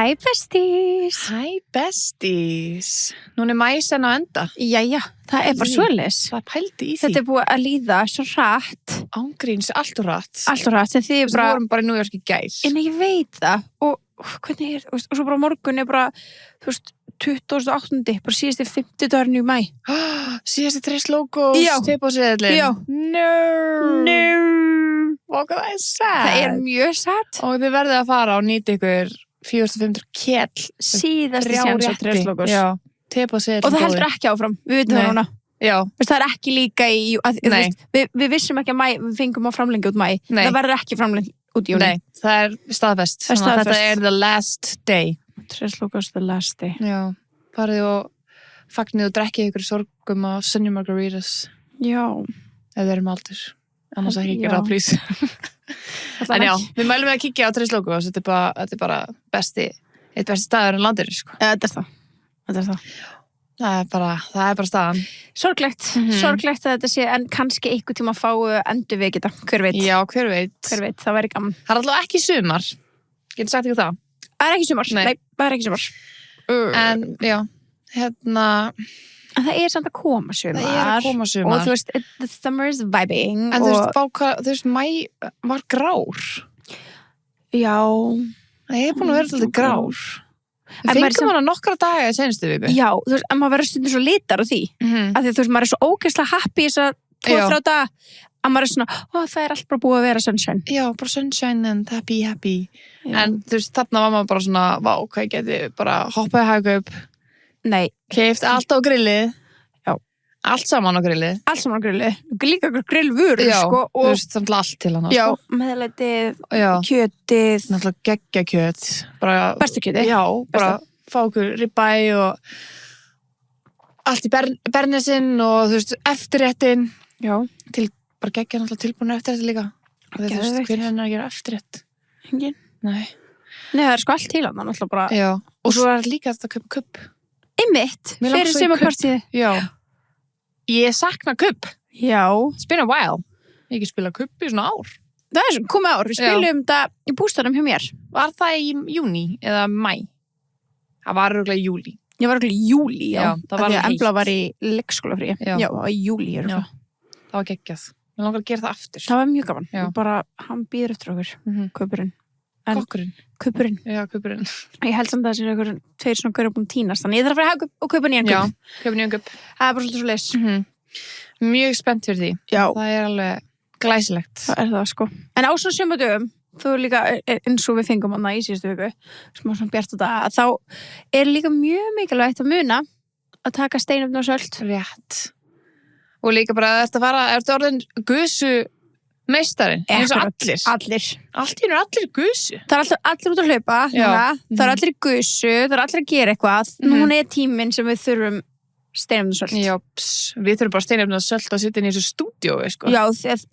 Hæ besties. Hæ besties. Núna mæsen á enda. Jæja, það bara svoleiðis. Það pældi í því. Þetta búið að líða svo hratt. Ángríns, allt og rætt. Allt og hratt, en þið Við vorum bara í New York í gær. En ég veit það. Og hvernig og svo bara morgun bara, 28. bara síðasti 50 dagurinn í mæ. Síðasti 3 logos, tipp á seðlinn. Já. No. Og það sad. Það mjög sad. Og þið verðið að fara og nýta ykkur 400 kell. Síðasti séns á 3 logos. Já, tipp á seðlinn. Og það heldur ekki áfram, við vitum það núna. Já. Það ekki líka í, við vissum ekki að við fengum að framlengja út mæ. Nei. Það verður ekki framlengja út í júni. Nei, það staðfest. Þetta the last day. 3 logos the last day. Já, farið og fagnið og drekkið ykkur sorgum á Sunny Margaritas. Já. Ef þeir með aldur. Annars ekki gera það, please. En já, við mælum við að kíkja á 3 logos. Þetta bara eitt besti staður en landir, sko. Þetta er það. Það er bara staðan. Sorglegt að þetta sé, en kannski einhver tíma að fáu endur við geta, hver veit. Já, hver veit, það væri gaman. Það er alltaf ekki sumar, getur sagt ykkur það? Það er ekki sumar, nei, það er ekki sumar. En, já, En það samt að koma sumar. Það að koma sumar. Og þú veist, the summer is vibing. En þú veist, mæ var grár. Já. Það búin að vera alltaf grár. Við fengum hana nokkra daga í senustu viku. Já, þú veist, en maður verður stundum svo litar á því. Af því þú veist, maður svo ógeðslega happy þess að 2-3 daga, að maður svona, það allt bara búið að vera sunshine. Já, bara sunshine and happy. Já. En þú veist, þarna var maður bara svona, vá, hvað ég geti bara hoppaði hæg upp. Nei. Keypt allt á grillið. Já. Allt saman á grillið. Líka grillvörur, sko. Og þú veist, samt allt til hana, sko. Já, meðlætið, kjötið. Náttúrulega geggja kjöt. Besta kjötið. Já, bara fá okkur ribbæ og allt í bernesinn og þú veist, eftirréttin. Já. Til bara geggja náttúrulega tilbúinu eftirrétti líka. Þú veist, hvernig að gera eftirrétt? Engin. Nei, það sko allt til hana, náttúrulega bara. Já. Og svo líka þetta að kaupa kubb. Einmitt, fyrir sumarpartíð. Já. Ég sakna kubb. Já. It's been a while. Ég ekki spila kubb í svona ár. Það svona komið ár. Við spilum þetta í bústaðnum hjá mér. Var það í júní eða mæ? Það var örugglega í júlí. Ég var örugglega í júlí, já. Það var heitt. Embla var í leikskólafríi. Já, það var í júlí. Já. Það var geggjað. Mér langar að gera það aftur. Það var mjög gaman. Já. Bara, hann býður eftir okkur. Kubburinn. Kubburinn. Já, kubburinn. Ég held samt að það sé einhver 2 svona gaur búin tínast, þannig ég þarf að fara að hafa og kaupa nýjan kubb. Já, kaupa nýjan kubb. Það bara svolítið svo leys. Mjög spennt fyrir því. Já. Það alveg glæsilegt. Það það, sko. En á svona sumardögum, þú líka, eins og við fengum hana í síðustu viku, sem var svona bjart á það, þá líka mjög mikilvægt að muna að taka steinefni og sölt. Rétt. Og líka bara ertu orðin gusu meistarinn, eins og allir. Allt í allir gusu. Það allir út að hlaupa, það allir í gusu, það allir að gera eitthvað. Núna tíminn sem við þurfum steinefni og sölt. Já, við þurfum bara steinefni og sölt að sitja inn í þessu stúdíói, sko. Já,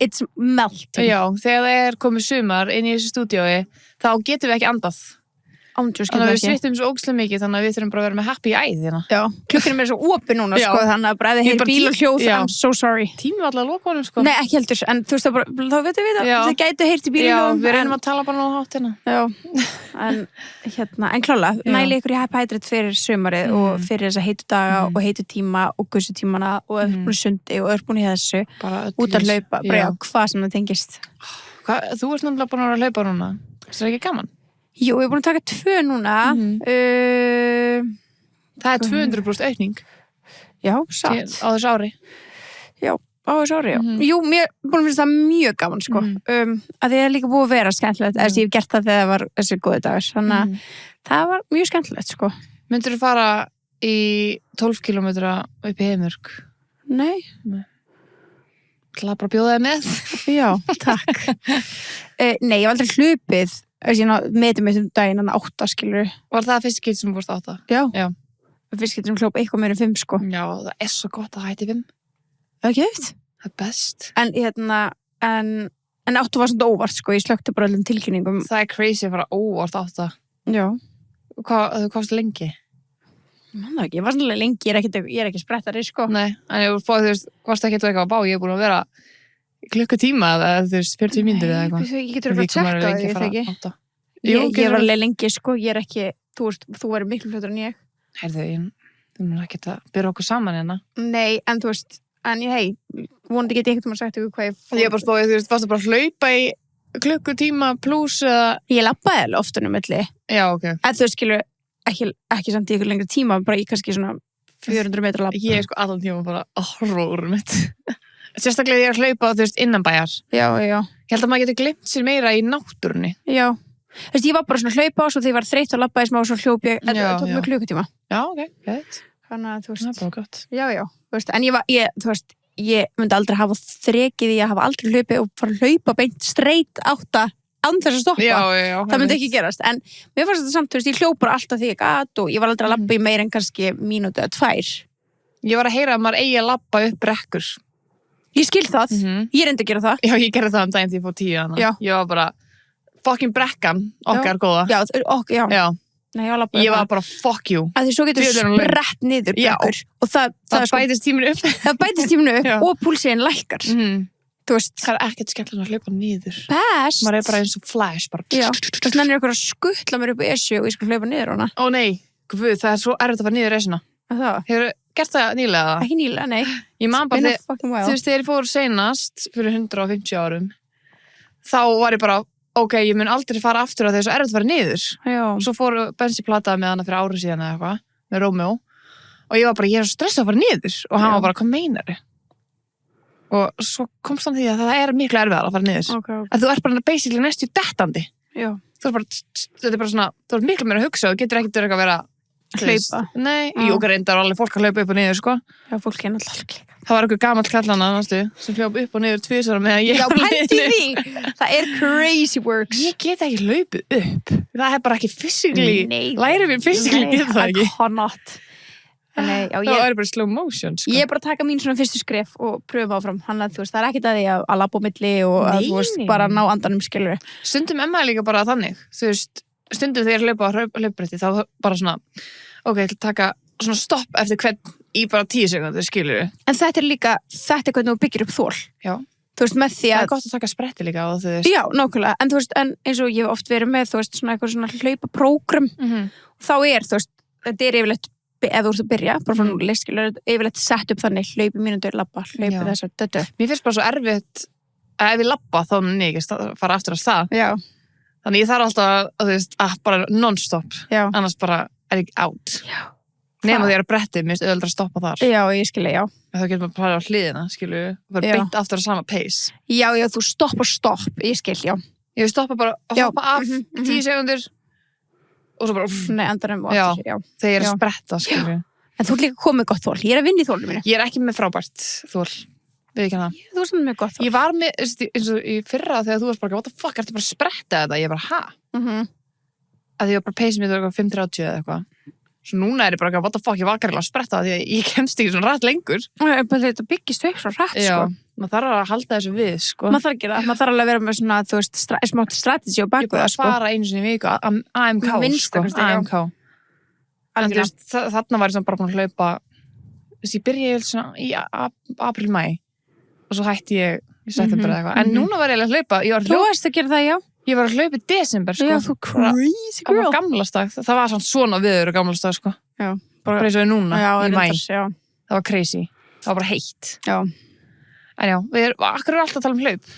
it's melting. Já, þegar það komið sumar inn í þessu stúdíói, þá getum við ekki andað. Þannig að við svittum svo ógeðslega mikið, þannig að við þurfum bara að vera með happy æð hérna. Já, klukkan svo opið núna, sko, þannig að bara ef þið heyrir bíl og hljóð, I'm so sorry. Tími var alltaf að loka honum, sko. Nei, ekki heldur, en þú veist þá veitum við það, þið gætu heyrt í bíl og hljóð. Já, við reynum að tala bara nóg hátt hérna. Já, en klálega, næli ykkur í happy hydrate fyrir sumarið og fyrir þessa heitu daga og heitu tíma og gusu tímana og er búin í sundi og er búin í þessu, út að hlaupa, bara hvað sem það tengist. Þú ert náttúrulega búin að hlaupa núna. Er það ekki gaman? Jú, ég búin að taka 2 núna. Það 200% aukning. Já, satt. Á þessu ári. Já, á þessu ári, já. Jú, mér búin að finnst það mjög gaman, sko. Að þið líka búið að vera skemmtilegt. Ég hef gert það þegar það var þessi góði dagar. Þannig að það var mjög skemmtilegt, sko. Myndir þú fara í 12 kilometra upp í Heimurk? Nei. Það bara bjóða þig með. Já, takk. Nei, ég var aldrei hlupið. Metið mig daginn 8, skilur. Var það fyrst skipt sem fórst 8? Já. Fyrst skipt sem hljóp eitthvað meira en 5, sko. Já, það svo gott að hætti 5. Það ekki veit? Það best. En 8 var svona óvart, sko. Ég slökti bara öllum tilkynningum. Það crazy að fara óvart 8. Já. Þú komst lengi? Ég man það ekki. Ég var svona lengi. Ég er ekki sprettari, sko. Nei, en ég þú veist, varst ekki eitthvað að bá. Ég búin að vera klukkutíma eða þú veist 40 mínútur eða eitthvað. Ég getur bara að tjekka því, ég var alveg lengi, sko, ég er ekki þú verður miklu fljótur en ég. Heyrðu, þú erum ekki að byrja okkur saman hérna. Nei, en þú veist, vonandi get ég ekkert sagt ykkur hvað ég bara spóið, þú veist, varstu bara að hlaupa í klukkutíma pluss eða... Ég labbaði alveg ofta milli. Já, ok. En þú veist, skilur, ekki samt í ykkur lengri tíma, bara í kannski svona 400 metra labba. Ég sko allan tíma bara rórum mitt. Sérstaklega ég að hlaupa, þú veist, innanbæjar. Já. Ég held að maður getur glimt sér meira í náttúrunni. Já. Þú veist, ég var bara svona að hlaupa og svo þegar ég var þreytt og labbaði smá og svo hljóp ég, það tók mig klukkutíma. Já, ok, gett. Þannig að, þú veist. Það er bara gott. Já, þú veist, en þú veist, ég myndi aldrei hafa þrekið í að hafa aldrei hlaupið og fara að hlaupa beint straight átta án þess að stoppa. Já. Það myndi ekki gerast, en mér fannst þetta samt, þú veist, ég hljóp bara alltaf því ég gat og ég var aldrei að labba í meira en kannski mínútu eða 2. Ég var að heyra að maður eigi að labba upp brekkur. Ég skil það, ég reyndi að gera það. Já, ég gerði það daginn því ég fór 10 hana. Ég var bara, fucking brekkan, okkar góða. Já. Nei, ég var bara fuck you. Að því svo getur sprett niður brekkur og það bætist tíminu upp. Það bætist tíminu upp og púlsinn lækkar. Þú veist. Það er ekkert skemmtilega að hlaupa niður. Best. Maður er bara eins og flash bara. Já. Þess vegna er ykkur að skuttla mér upp í esju og ég skal hlaupa niður hana. Ó nei, guð, það er svo erfitt að fara niður esjuna. Það? Hefur gert það nýlega? Ekki nýlega, nei. Ég man bara þú veist, þegar ég fór seinast fyrir 150 árum, þá var ég bara ok, ég mun aldrei fara aftur að það er svo erfitt að fara niður. Já. Og svo fór Bensi plataði með hana fyrir ári síðan eða eitthvað, með Rómeó. Og ég var bara, ég er svo stressað að fara niður. Og hann var bara, hvað meinar þið? Og svo komst hann því að það er miklu erfiðar að fara niður. Okay. Að þú ert bara basically næstu dettandi. Já. Þetta er bara svona, þú ert miklu meira að hugsa og getur ekkert að vera hlaupa. Nei, jú, reyndar alveg fólk að hlaupa upp og niður, sko. Já, fólk er náttúrulega. Það var einhver gamall kallana, sem hljóp upp og niður 2 ára meðan ég... Já, pælti því! Það er crazy works. Ég get ekki hlaupið upp. Það er bara ekki physically... Læri mér physically, get það ekki. I cannot. Nei, já, það er bara slow motion, sko. Ég er bara að taka mín svona fyrstu skref og pröfa áfram. Hann að, þú veist, það er ekkert að því að labba á milli og að, þú veist, bara ná andanum, skilur. Stundum Emma líka bara þannig. Þú veist, stundum þegar ég hlaupa á hlaupbretti, þá bara svona, ok, ég ætla að taka svona stopp eftir hvern í bara 10 sekundur, skilur. En þetta er hvernig þú byggir upp þol. Já. Þú veist, með því að... Það er gott að taka spretti líka og þú veist. Já, nákvæmlega. En þú veist, eins og ég hef oft verið með, þú veist, svona eitthvað svona hlaupaprógram. Þá er, þú veist, þetta er yfirleitt, ef þú ert að byrja, bara frá núli, skilur, yfirleitt sett upp þannig, hlaupi mínútur, labba, hlaupi þessar, dödu. Mér finnst bara svo erfitt að ef ég labba, þá nýgist að fara aftur á stað. Já. Þannig ég þarf alltaf, þú veist, bara non-stop. Já. Annars bara er ég out. Já. Nema því að brettið, mér finnst auðvitað að stoppa þar. Já, ég skilji, já. Þá getur maður bara á hliðina, skilju, og bara beint aftur á sama pace. Já, þú stopp, ég skil, já. Ég stoppa bara að hoppa af 10 sekundur og svo bara... Nei, andanum og aftur, já. Þegar ég er að spretta, skilju. En þú er líka komið gott þól, ég er að vinna í þólum mínu. Ég er ekki með frábært þól, við ekki hana. Þú er með gott þól. Ég var með, eins og í fyrra þegar þú varst bara, what the fuck, ertu bara að spretta þetta? Ég bara, ha? Að ég var bara pace mér 5:30 eða eitthvað. Svo núna er ég bara, what the fuck, ég var ekki að spretta því að ég kemst ekki svona rætt lengur. Þetta byggist upp svo rætt, sko. Maður þarf að halda þessu við, sko. Maður þarf að gera það, maður þarf alveg að vera með svona, þú veist, smátt strategi og baku það, sko. Ég bara fara einu sinni í viku, AMK, sko, AMK. En þú veist, þarna var ég bara búin að hlaupa, þess ég byrjaði svona í apríl-mæ og svo hætti ég september eða eitthvað. En núna var ég að hlaupa, Þú varst að gera það, já. Ég var að hlaupa í desember, sko. Já, þú crazy girl. Það var gamlastag, það var svona viður og gamlastag, sko. Já. Bara eins og við núna, í mæ. Já. Það var crazy. Það var bara heitt. Já. En já, akkur eru alltaf að tala um hlaup.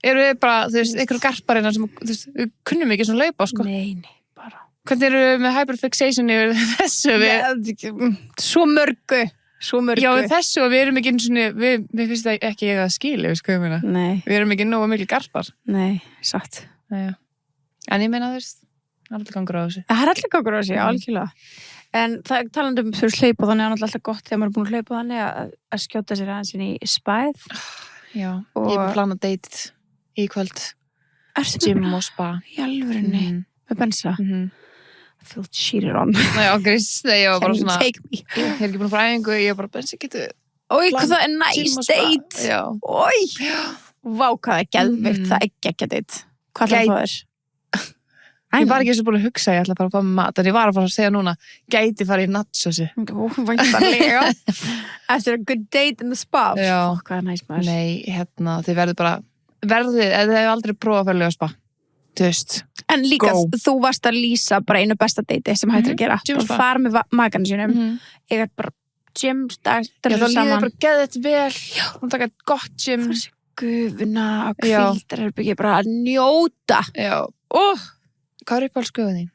Eru við bara, þú veist, ykkur garparina sem, þú veist, við kunnum ekki svona hlaupa, sko. Nei, bara. Hvernig eru við með hyperfixation yfir þessu Svo mörgu. Já, við þessu og við erum ekki eins og við finnst það ekki að skilja, við sko, ég meina. Nei. Við erum ekki nógu mikil garpar. Nei, satt. Já. En ég meina, þú veist, það er allir gangur á þessu. Það er allir gangur á þessu, já, algjörlega. En það talandi um fyrir hlaup og þannig er alltaf gott þegar maður er búin að hlaupa þannig að skjóta sér aðeins inn í spæð. Já, og ég er með plana date í kvöld. Gym og spa. Í alvörinni, með Bensa. I feel cheated on. Nei, ágrís, þegar ég var bara svona... Can you take me? Ég er ekki búin að fara æfingu, ég er bara, Bensi, getur... Ói, hvað það er nice date. Já. Ói. Vá, hvað það er geðvikt, það er geggja date. Hvað það er? Ég var ekki eins og búin að hugsa, ég ætla bara að fá með mat, en ég var að fara að segja núna, gæti fara í nachossi. Væntanlega. Eftir a good date in the spa. Já. Hvað er næst maður? Nei, þið verður bara, eða þið hefur aldrei prófað að fara að spa. þú veist. En líka, þú varst að lýsa bara einu besta deiti sem hættir að gera. Bara fara með maganum sínum. Ég er bara gymstag. Já, þá líður bara geðið vel. Hún taka gott gym. Það sé gufuna og hvíldarherbergi bara að njóta. Já. Hvað er uppáhaldsgufun þín?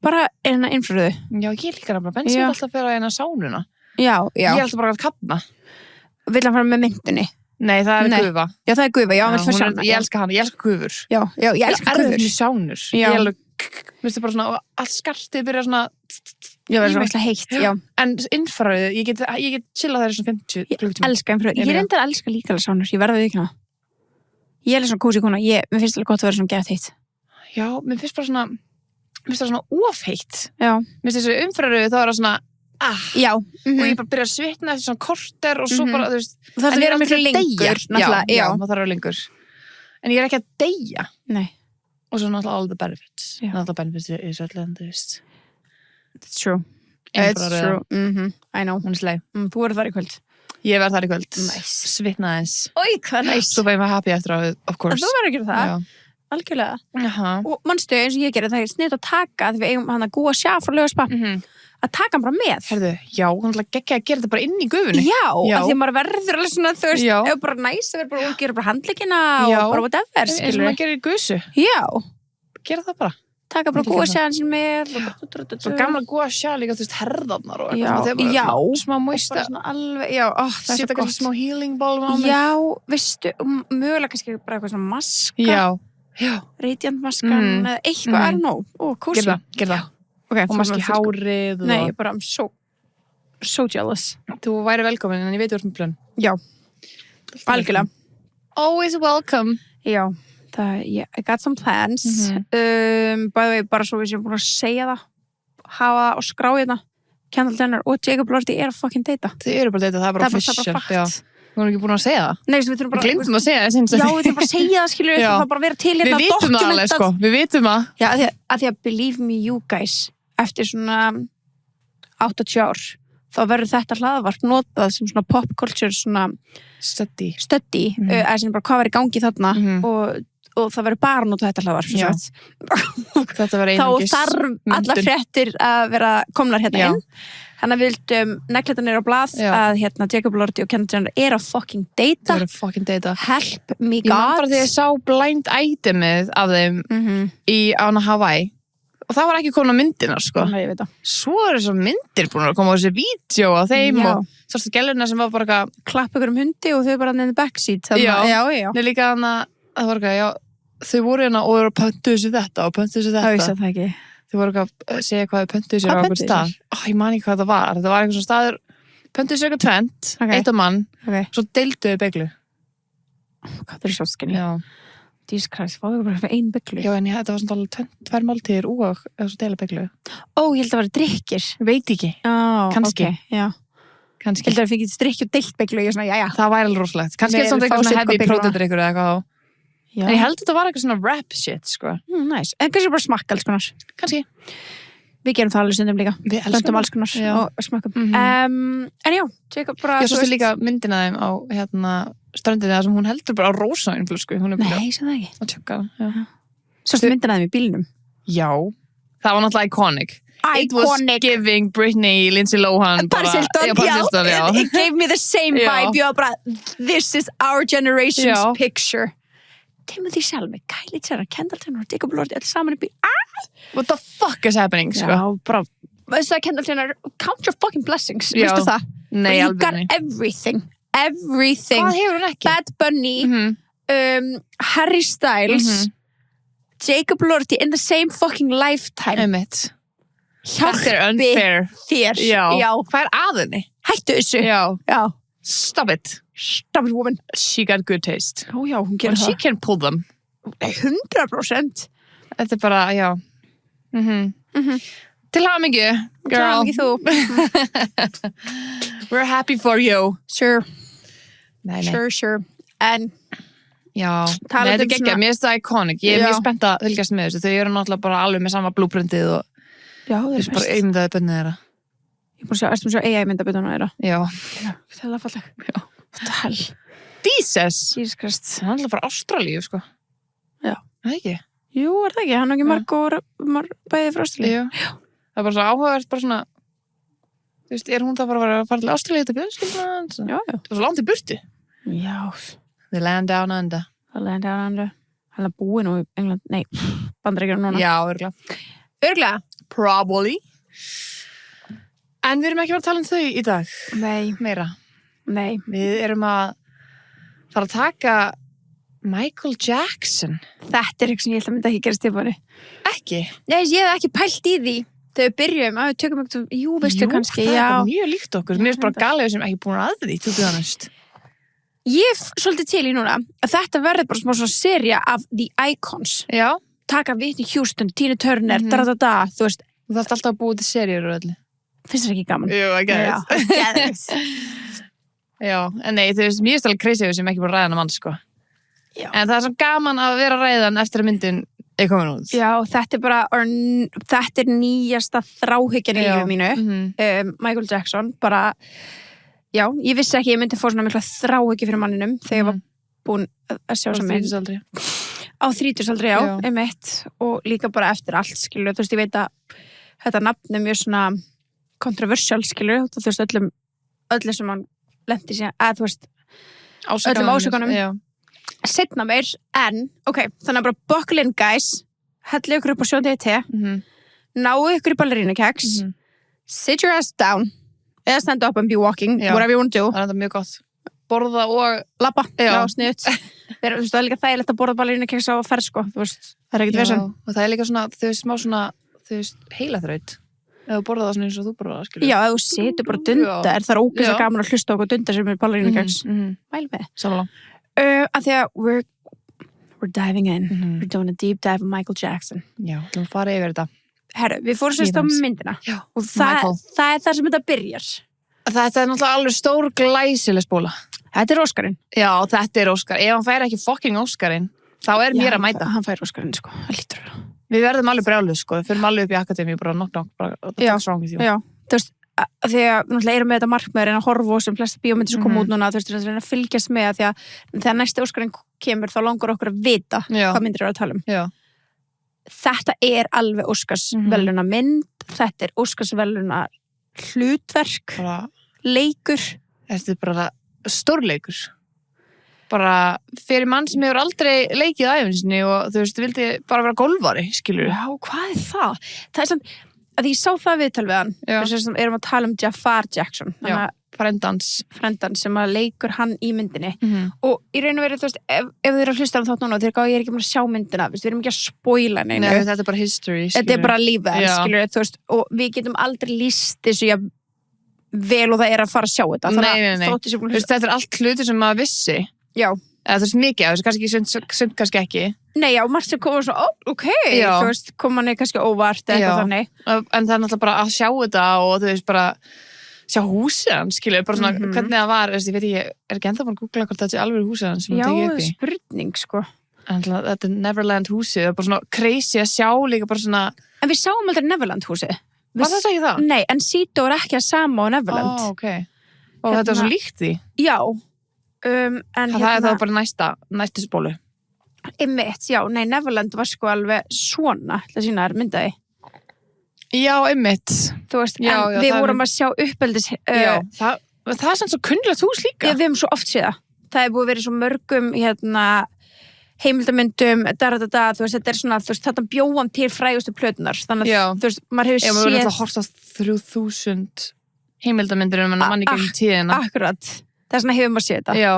Bara eina infraröðu. Já, ég líka bara bensin alltaf að fyrir eina sánuna. Já. Ég er alltaf bara að kapna. Vill hann fara með myndinni? Nei, það er gufa. Já, það er gufa, já, hann vill fara sána. Ég elska hann, ég elska gufur. Já, ég elska gufur. Ég er sánur. Ég er alveg, veistu bara svona, allt skartið byrja svona... Já, það er svona heitt, já. En infraröðu, ég get chillað þær í svona 50 klukkutíma. Ég elska infraröðu. Ég reyndar að elska líka alveg sánur, ég verði ekki hana. Ég er svona kósí kona, mér finnst alveg gott að vera svona geðt heitt. Já, mér finnst bara svona mér finnst það svona ofheitt. Já. Mér finnst þessu umfraröðu þá er það svona Já. Og ég bara byrja að svitna eftir svona korter og svo bara, þú veist. Það er miklu lengur, náttúrulega. Já, það þarf að vera lengur. En ég er ekki að deyja. Nei. Og svo náttúrulega all the benefits. Náttúrulega benefits í þessu öllu, þú veist. It's true. It's true. I know. Hún er sleið. Þú verður þar í kvöld. Ég verður þar í kvöld. Nice. Svitna eins. Oj, hvað nice. Svo fæði maður happy eftir á, of course. Þú verður að gera það. Já. Algjörlega. Og manstu eins og ég gerði það er sniðt að taka því við eigum hann að góða sjá frá Laugardalspa að taka hann bara með. Herðu, já, hann ætla ekki að gera þetta bara inn í gufunni. Já, af því að maður verður alveg svona þú veist, ef bara næs að vera bara gera bara handleggina og bara whatever, skilur. Eins og maður gerir í gusu. Já. Gera það bara. Taka bara góða sjáðan sín með og gamla góða sjá líka þú veist herðarnar og eitthvað. Já, smá moista. Já, það er svo gott. Smá healing balm á mig. Já, veistu, mögulega kannski bara eitthvað svona maska. Já, radiantmaskan eða eitthvað, I don't know. Kósi. Gerð það. Okay, og maski hárið. Nei, ég bara, I'm so jealous. Þú væri velkomin, en ég veit þú ert með plön. Já, algjörlega. Always welcome. Já, I got some plans. By the way, bara svo við séum búin að segja það, hafa og skrája það. Kendall Jenner og Jacob Lordy er að fucking deyta. Þið eru bara að deyta, það er bara official. Fakt. Við erum ekki búin að segja það. Nei, við glemtum að segja það. Já, við þurfum bara að segja það, skilur við. Það bara vera til hérna dokumentað. Við vitum það alveg, sko. Við vitum það. Já, að því að believe me you guys, eftir svona 80 ár, þá verður þetta hlaðvarp notað sem svona pop culture svona study. Eða sem bara hvað var í gangi þarna og það verður bara notað þetta hlaðvarp. Þetta verður einungis. Þá þarf allar fréttir að vera komnar hérna inn. Þannig að við vildum negleta niður á blað að hérna Jacob Lordy og Kendall Jenner er að fucking deyta. Það er að fucking deyta. Help me God. Ég man bara þegar ég sá blind itemið af þeim á Hawaii og það var ekki komin á myndinar, sko. Nei, ég veit það. Svo eru svo myndir búin að koma á þessi vídeo á þeim og sástu gælurna sem var bara eitthvað klapp ykkur hundi og þau bara in the backseat. Já. Nei, líka þannig að það var eitthvað, þau voru hérna og þau voru að pöntu þessu þetta og pöntu þessu þetta. Það vissi það ekki. Þau voru ekki að segja hvað þau pöntuðu sér á einhvern stað. Ég man ekki hvað það var. Þetta var eitthvað svona staður, pöntuðu sér eitthvað tvent, eitt á mann, svo deilduðu beglu. Hvað það er svo skinni. Já. Jesus Christ, fáðu bara fyrir einn beglu. Já, en þetta var svona alveg tvær máltíðir og svo deila beglu. Ó, ég held að það var drikkir. Veit ekki. Kannski. Já. Kannski. Ég held að það fikk drikki og deilt beglu. Ég svona, já. Það væri alveg rosalegt. Kannski er svona eitthvað heavy prótendrykkur eða eitthvað. Já. En ég held að þetta var eitthvað svona rap shit, sko. Nice. En kannski bara smakka alls konar. Kannski. Við gerum það alveg stundum líka. Við elskum alls konar og smakkum. En já, Jacob bara... Já, svo stu líka myndina þeim á hérna ströndinni þar sem hún heldur bara á rósainflösku. Nei, sem það ekki. Og tjökka það. Svo stu myndina þeim í bílnum. Já. Það var náttúrulega iconic. It was giving Britney, Lindsay Lohan Paris Hilton, já. It gave me the same vibe. Já, bara, this is our generation's picture. Timothy Chalamet, Kylie Jenner, Kendall Jenner og Jacob Lordy allir saman upp í What the fuck is happening, sko? Já, bara, veistu það, Kendall Jenner, count your fucking blessings, veistu það? Nei, alveg. You got everything. Hvað hefur hún ekki? Bad Bunny, Harry Styles, Jacob Lordy in the same fucking lifetime. Einmitt. Þetta er unfair. Þér. Já. Hvað er að henni? Hættu þessu. Já. Stop it. Stop it, woman. She got good taste. Ó já, hún gerir það. She can pull them. 100%. Þetta er bara, já. Til hamingju, girl. Til hamingju þú. We're happy for you. Sure. Nei. Sure. En, já. Nei, þetta er geggjað. Mér finnst það iconic. Ég er mjög spennt að fylgjast með þessu. Þau eru náttúrulega bara alveg með sama blueprintið og þú veist bara einmyndaði bönnið þeirra. Ég er búin að sjá AI-myndabönduna þeirra. Já. Það er falleg. Já. What the hell? Jesus Christ. Það er alltaf frá Ástralíu, sko. Já. Það ekki? Jú, það ekki, hann er ekki marg bæði frá Ástralíu. Já. Það bara svo áhugavert, bara svona, þú veist, hún það bara að fara til Ástralíu til fjölskylduna? Já. Það var svo langt í burtu. Já. The land down under. The land down under. Hann er búið nú í England, nei, Bandaríkjunum núna. Já, örgulega. Probably. En við erum ekki að tala þau í dag. Nei. Meira. Nei. Við erum að fara að taka Michael Jackson. Þetta eitthvað sem ég held að myndi ekki gerast tilbúinu. Ekki? Nei, ég hef ekki pælt í því. Þegar við byrjum, að við tökum eitthvað, veistu kannski, það er mjög líkt okkur. Mér er bara galið sem ekki búin að því, þú veist. Ég er svolítið til í núna að þetta verður bara smá svona sería af The Icons. Já. Taka Whitney Houston, Tina Turner, þú veist. Þú þarft alltaf að búið til seríur og öllu. Finnst það ekki gaman? Jú, geðveikt. Já, en nei, þú veist, mjög stæðlega crazy sem ekki búin að ræða mann, sko. Já. En það er svo gaman að vera ræðan eftir að myndin er komin út. Já, þetta er bara, þetta er nýjasta þráhyggjan í lífið mínu. Michael Jackson, bara, já, ég vissi ekki ég myndi fá svona mikla þráhyggju fyrir manninum þegar ég var búin að sjá sem mynd. Á 30-aldri, já, einmitt. Og líka bara eftir allt, skilur, þú veist, ég veit að þetta nafn er mjög svona kontroversial, skilur, þú veist, öllum sem hann lendi síðan, þú veist, öllum ásökunum. Seinna meir, en, þannig að bara buckle in, guys, hellu ykkur upp á sjóndegi te, náu ykkur í ballerínukeks, sit your ass down, eða stand up and be walking, whatever you want to do. Það er mjög gott. Borða og labba, já, sniðut. Þú veist, það er líka þægilegt að borða ballerínukeks á ferð, sko, þú veist, það er ekkert vesen. Og það er líka svona, þú veist, smá svona, þú veist, heilaþraut. Ef þú borða það svona eins og þú borða það, skilur. Já, ef þú situr bara dundar, það er ógeðslega gaman að hlusta okkur dundar sem er ballerínukeks. Mæl með. Samanlega. Af því að we're diving in. We're doing a deep dive of Michael Jackson. Já, þú fara yfir þetta. Herru, við fórum sérst á myndina. Já, og það er það sem þetta byrjar. Þetta er náttúrulega alveg stór glæsileg spóla. Þetta er Óskarinn. Já, þetta er Óskar. Ef hann fær ekki fucking Óskarinn, þá er mér að mæta. Hann fær Óskarinn, sko. Það lítur að vera. Við verðum alveg brjáluð, sko. Við fyrir alveg upp í akademíu, bara knock, bara that's wrong with you. Já, þú veist, þegar við náttúrulega erum með þetta markmið að reyna að horfa og sem flesta bíómyndir sem koma út núna, þú veist, að reyna að fylgjast með því að þegar næsti Óskarinn kemur, þá langar okkur að vita hvað myndir eru að tala um. Já. Þetta er alveg Óskarsverðlauna mynd, þetta er Óskarsverðlauna hlutverk, leikur. Þetta er bara stórleikur. Bara fyrir mann sem hefur aldrei leikið æfinsinni og þú veist, vildi bara vera golfari, skilur. Já, hvað er það? Það er svona, að ég sá það viðtal við hann, við erum að tala um Jafar Jackson, frendans sem að leikur hann í myndinni. Og í raun og veru, þú veist, ef þið eru að hlusta um þátt núna, ég er ekki búin að sjá myndina, við erum ekki að spoila neinu. Nei, þetta er bara history, skilur. Þetta er bara lífið, skilur, þú veist, og við getum aldrei lýst þessu vel og það er að fara að sjá þetta. Nei. Þetta er allt hluti sem maður vissi. Já. Eða þú veist mikið af þessu, kannski ekki sumt kannski ekki. Nei, já, margt sem komur svona, þú veist, kom manni kannski óvart eða eitthvað þannig. En það er náttúrulega bara að sjá þetta og þú veist bara, sjá húsið hans, skilur, bara svona hvernig það var, veist, ég veit ég, er ekki enda búin að googla hvort þetta sé alveg húsið hans sem hún tekið upp í. Já, spurning, sko. En þetta er Neverland húsið, það er bara svona crazy að sjá líka bara svona. En við sáum aldrei Neverland húsið. Var þetta ekki það? Nei, en Sító er ekki að sama á Neverland. Og þetta er svo líkt því? Já. En það er þá bara næstu spólu. Einmitt, já, nei, Neverland var sko alveg svona, það sína er myndaði. Já, einmitt. Þú veist, en við vorum að sjá uppeldis. Já, það er svona svo kunnilegt hús líka. Já, við hefum svo oft séð það. Það er búið að vera svo mörgum, heimildamyndum, þú veist, þetta er svona, þú veist, þetta bjóðan til frægustu plötunar. Þannig að, þú veist, maður hefur séð. Við vorum alltaf horft á 3000 heimildamindur manni gegn tíðina. Akkurat. Þess vegna hefur maður séð þetta. Já,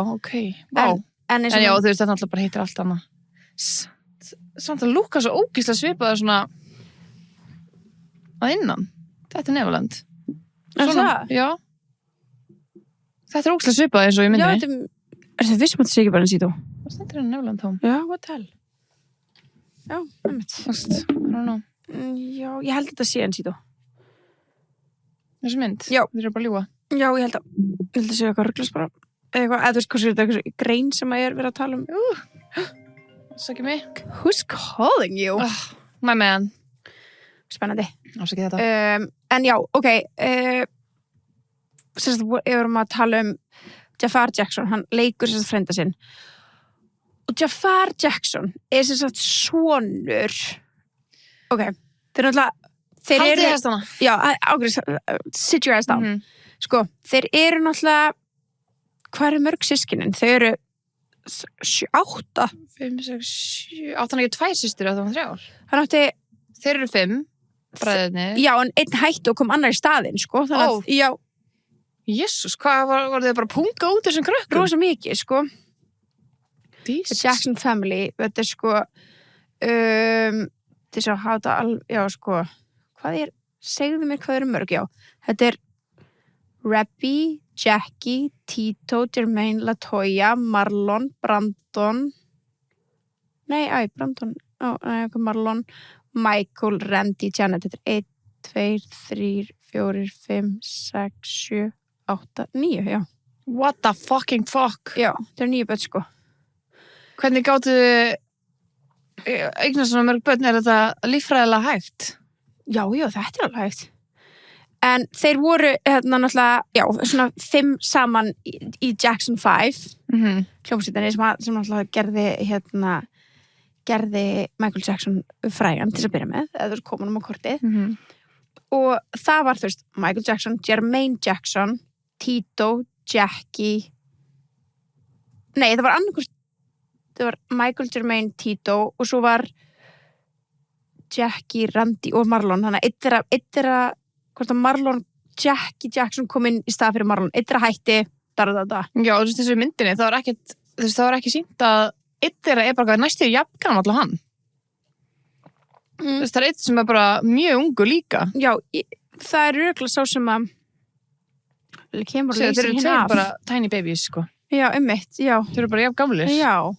vá. En já, þú veist, þetta alltaf bara heitir allt annað. Samt að lúka svo ógeðslega svipaður svona að innan. Þetta er Neverland. Svona, já. Þetta er ógeðslega svipað eins og í myndinni. Já, þetta er vissum að þetta sé ekki bara en Sító. Það stendur hérna Neverland þá. Já, what the hell. Já, einmitt. I don't know. Já, ég held þetta sé en Sító. Þessi mynd? Já. Þeir eru bara að ljúga. Já, ég held að séu eitthvað ruglast bara eitthvað, eða þú veist hvað séu þetta eitthvað grein sem að ég er verið að tala um. Sækja mig. Who's calling you? My man. Spennandi. Ásækja þetta. En já, sérst, við erum að tala um Jafar Jackson, hann leikur sérst frenda sinn og Jafar Jackson sem sagt sonur ok, þeir náttúrulega haldið þess hana já, ágrið, sit your ass down sko, þeir eru náttúrulega hvað eru mörg systkinin? Þau eru 8 5, 6, 7 áttan ekki 2 systur áttan 3 hann átti þeir eru 5 bræðirnir já, en einn hætti og kom annar í staðinn sko, þannig að, já Jesús, hvað var þið bara að punga út þessum krökkum? Rosa mikið, sko The Jackson Family, þetta sko þess að hafa þetta já, sko, hvað segðu mér hvað eru mörg, já þetta Rebby, Jackie, Tito, Jermaine, Latoya, Marlon, Brandon Brandon Marlon, Michael, Randy, Janet þetta 1, 2, 3, 4, 5, 6, 7, 8, 9, já What the fucking fuck? Já, þetta 9 börn, sko Hvernig gáttu eignast svona mörg börn, þetta líffræðilega hægt? Já, þetta alveg hægt en þeir voru náttúrulega, já, svona 5 saman í Jackson 5 hljómsveitinni sem náttúrulega gerði Michael Jackson frægan til að byrja með, eða þú komin á kortið og það var, þú veist, Michael Jackson, Jermaine Jackson Tito, Jackie nei, það var annarkvort það var Michael, Jermaine, Tito og svo var Jackie, Randy og Marlon þannig að eitt er hvort að Marlon, Jackie Jackson kom inn í stað fyrir Marlon, eitt er að hætti Já, þú veist þessu myndinni það var ekki sýnt að eitt er bara næstu jafngamall á hann þú veist, það er eitt sem er bara mjög ungu líka Já, það er örugglega sá sem að kemur og leysir hinn af þeir eru bara tiny babies, sko Já, einmitt, já Þeir eru bara jafngamlir Já,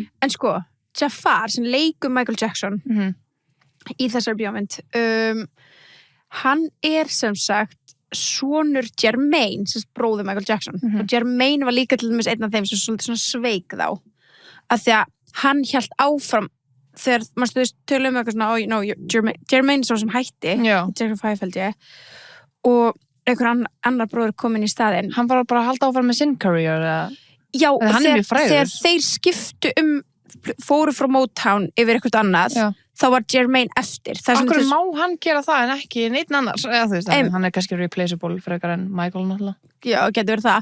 en sko Jafar sem leikur Michael Jackson í þessari bíómynd hann sem sagt sonur Jermaine, sem bróðir Michael Jackson og Jermaine var líka til dæmis einn af þeim sem svolítið svona sveik þá af því að hann hélt áfram þegar, maður stuðist tölum eitthvað svona Jermaine svo sem hætti Jackson 5 held ég og einhver annar bróður kom inn í staðinn Hann var bara að halda áfram með sinn career Já, þegar þeir skiptu fóru frá Motown yfir eitthvað annað þá var Jermaine eftir Akkur má hann gera það en ekki neitt annars eða þú veist, hann kannski replaceable frekar en Michael náttúrulega Já, getur verið það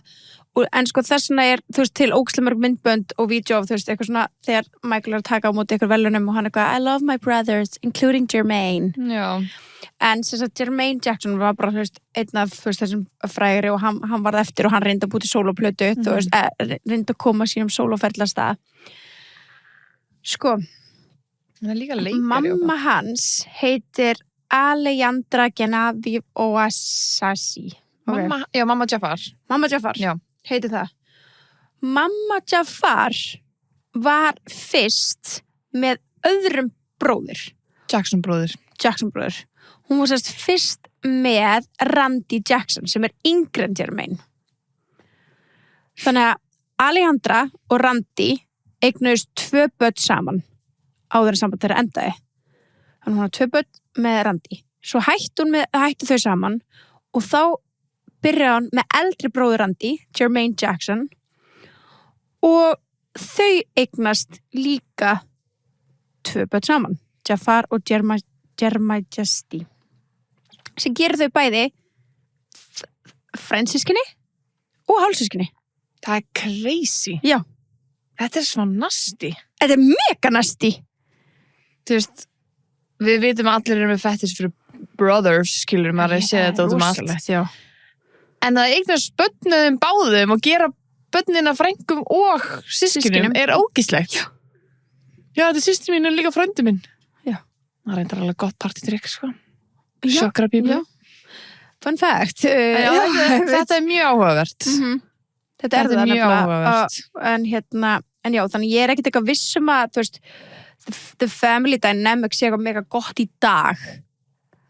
en sko þess vegna þú veist, til ógeðslega mörg myndbönd og vídeo þú veist, eitthvað svona þegar Michael að taka á móti eitthvað velunum og hann eitthvað I love my brothers, including Jermaine Já En sem sagt, Jermaine Jackson var bara, þú veist, einn af þessum frægri og hann varð eftir og hann reyndi að búti sólóplötu, þú veist, reyndi að koma sínum sólóferðlastað Sko mamma hans heitir Alejandra Genavi-Oasasi Mamma Jafar já. Heitir það Mamma Jafar var fyrst með öðrum bróður Jackson bróður hún var sérst fyrst með Randy Jackson sem yngri en Jermaine þannig að Alejandra og Randy eignuðust 2 börn saman áður en samband þeirra endaði þannig hún var 2 börn með Randy svo hættu þau saman og þá byrjaði hann með eldri bróður Randy, Jermaine Jackson og þau eignast líka 2 börn saman Jafar og Jermaine Justy sem gerir þau bæði frændsystkini og hálfsystkini Það crazy Já Þetta svo nasty Þetta mega nasty Þú veist, við vitum að allir eru með fettis fyrir brothers, skilur maður að segja þetta út allt. Já. En það eignast börnum báðum og gera börnina frængum og systkinum ógeðslegt. Já, þetta systir mín líka frændi minn. Já. Það reyndar alveg gott partytrykk, sko. Sjokkra pípa. Fun fact. Þetta mjög áhugavert. Þetta það mjög áhugavert. En já, þannig ég ekkert eitthvað vissum að, þú veist, the family dynamic sé eitthvað mega gott í dag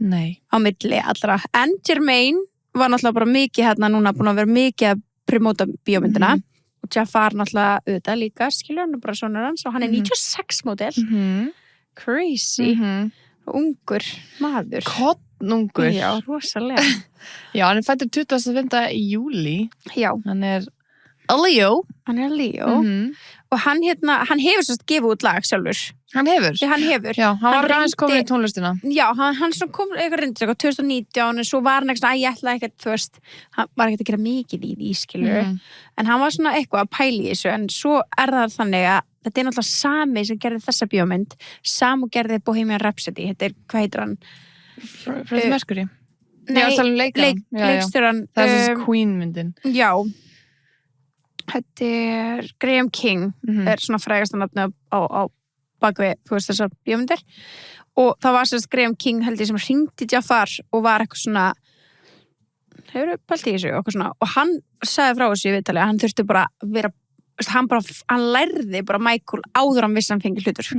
á milli allra en Jermaine var náttúrulega bara mikið núna búin að vera mikið að promóta bíómyndina og Jafar náttúrulega auðvitað líka skilur hann bara sonur hans og hann 96 model crazy ungur maður kottnungur já, rosalega já, hann fættur 25. júli já hann a Leo hann Leo og hann hefur sérst gefið út lag sjálfur. Hann hefur? Já, hann hefur. Já, hann var aðeins komin í tónlistina. Já, hann svona kom eitthvað reyndi 2019 en svo var hann eitthvað ég ætla ekkert, þú veist, hann var ekkert að gera mikið í því, skilur en hann var svona eitthvað að pæla í þessu en svo það þannig að þetta náttúrulega sami sem gerði þessa bíómynd, sam og gerði Bohemian Rhapsody, þetta hvað heitir hann? Freddie Mercury? Nei, leikstjóran. Það þessi Queen-myndin. Já. Þetta Graham King, svona frægasta nafni á bakvið, þú veist þessar bíómyndir og það var sérst Graham King held ég sem hringdi Jafar og var eitthvað svona hefur pælt í þessu og hann sagði frá þessu í viðtali að hann þurfti bara vera hann lærði bara Michael áður hann vissi hann fengi hlutverk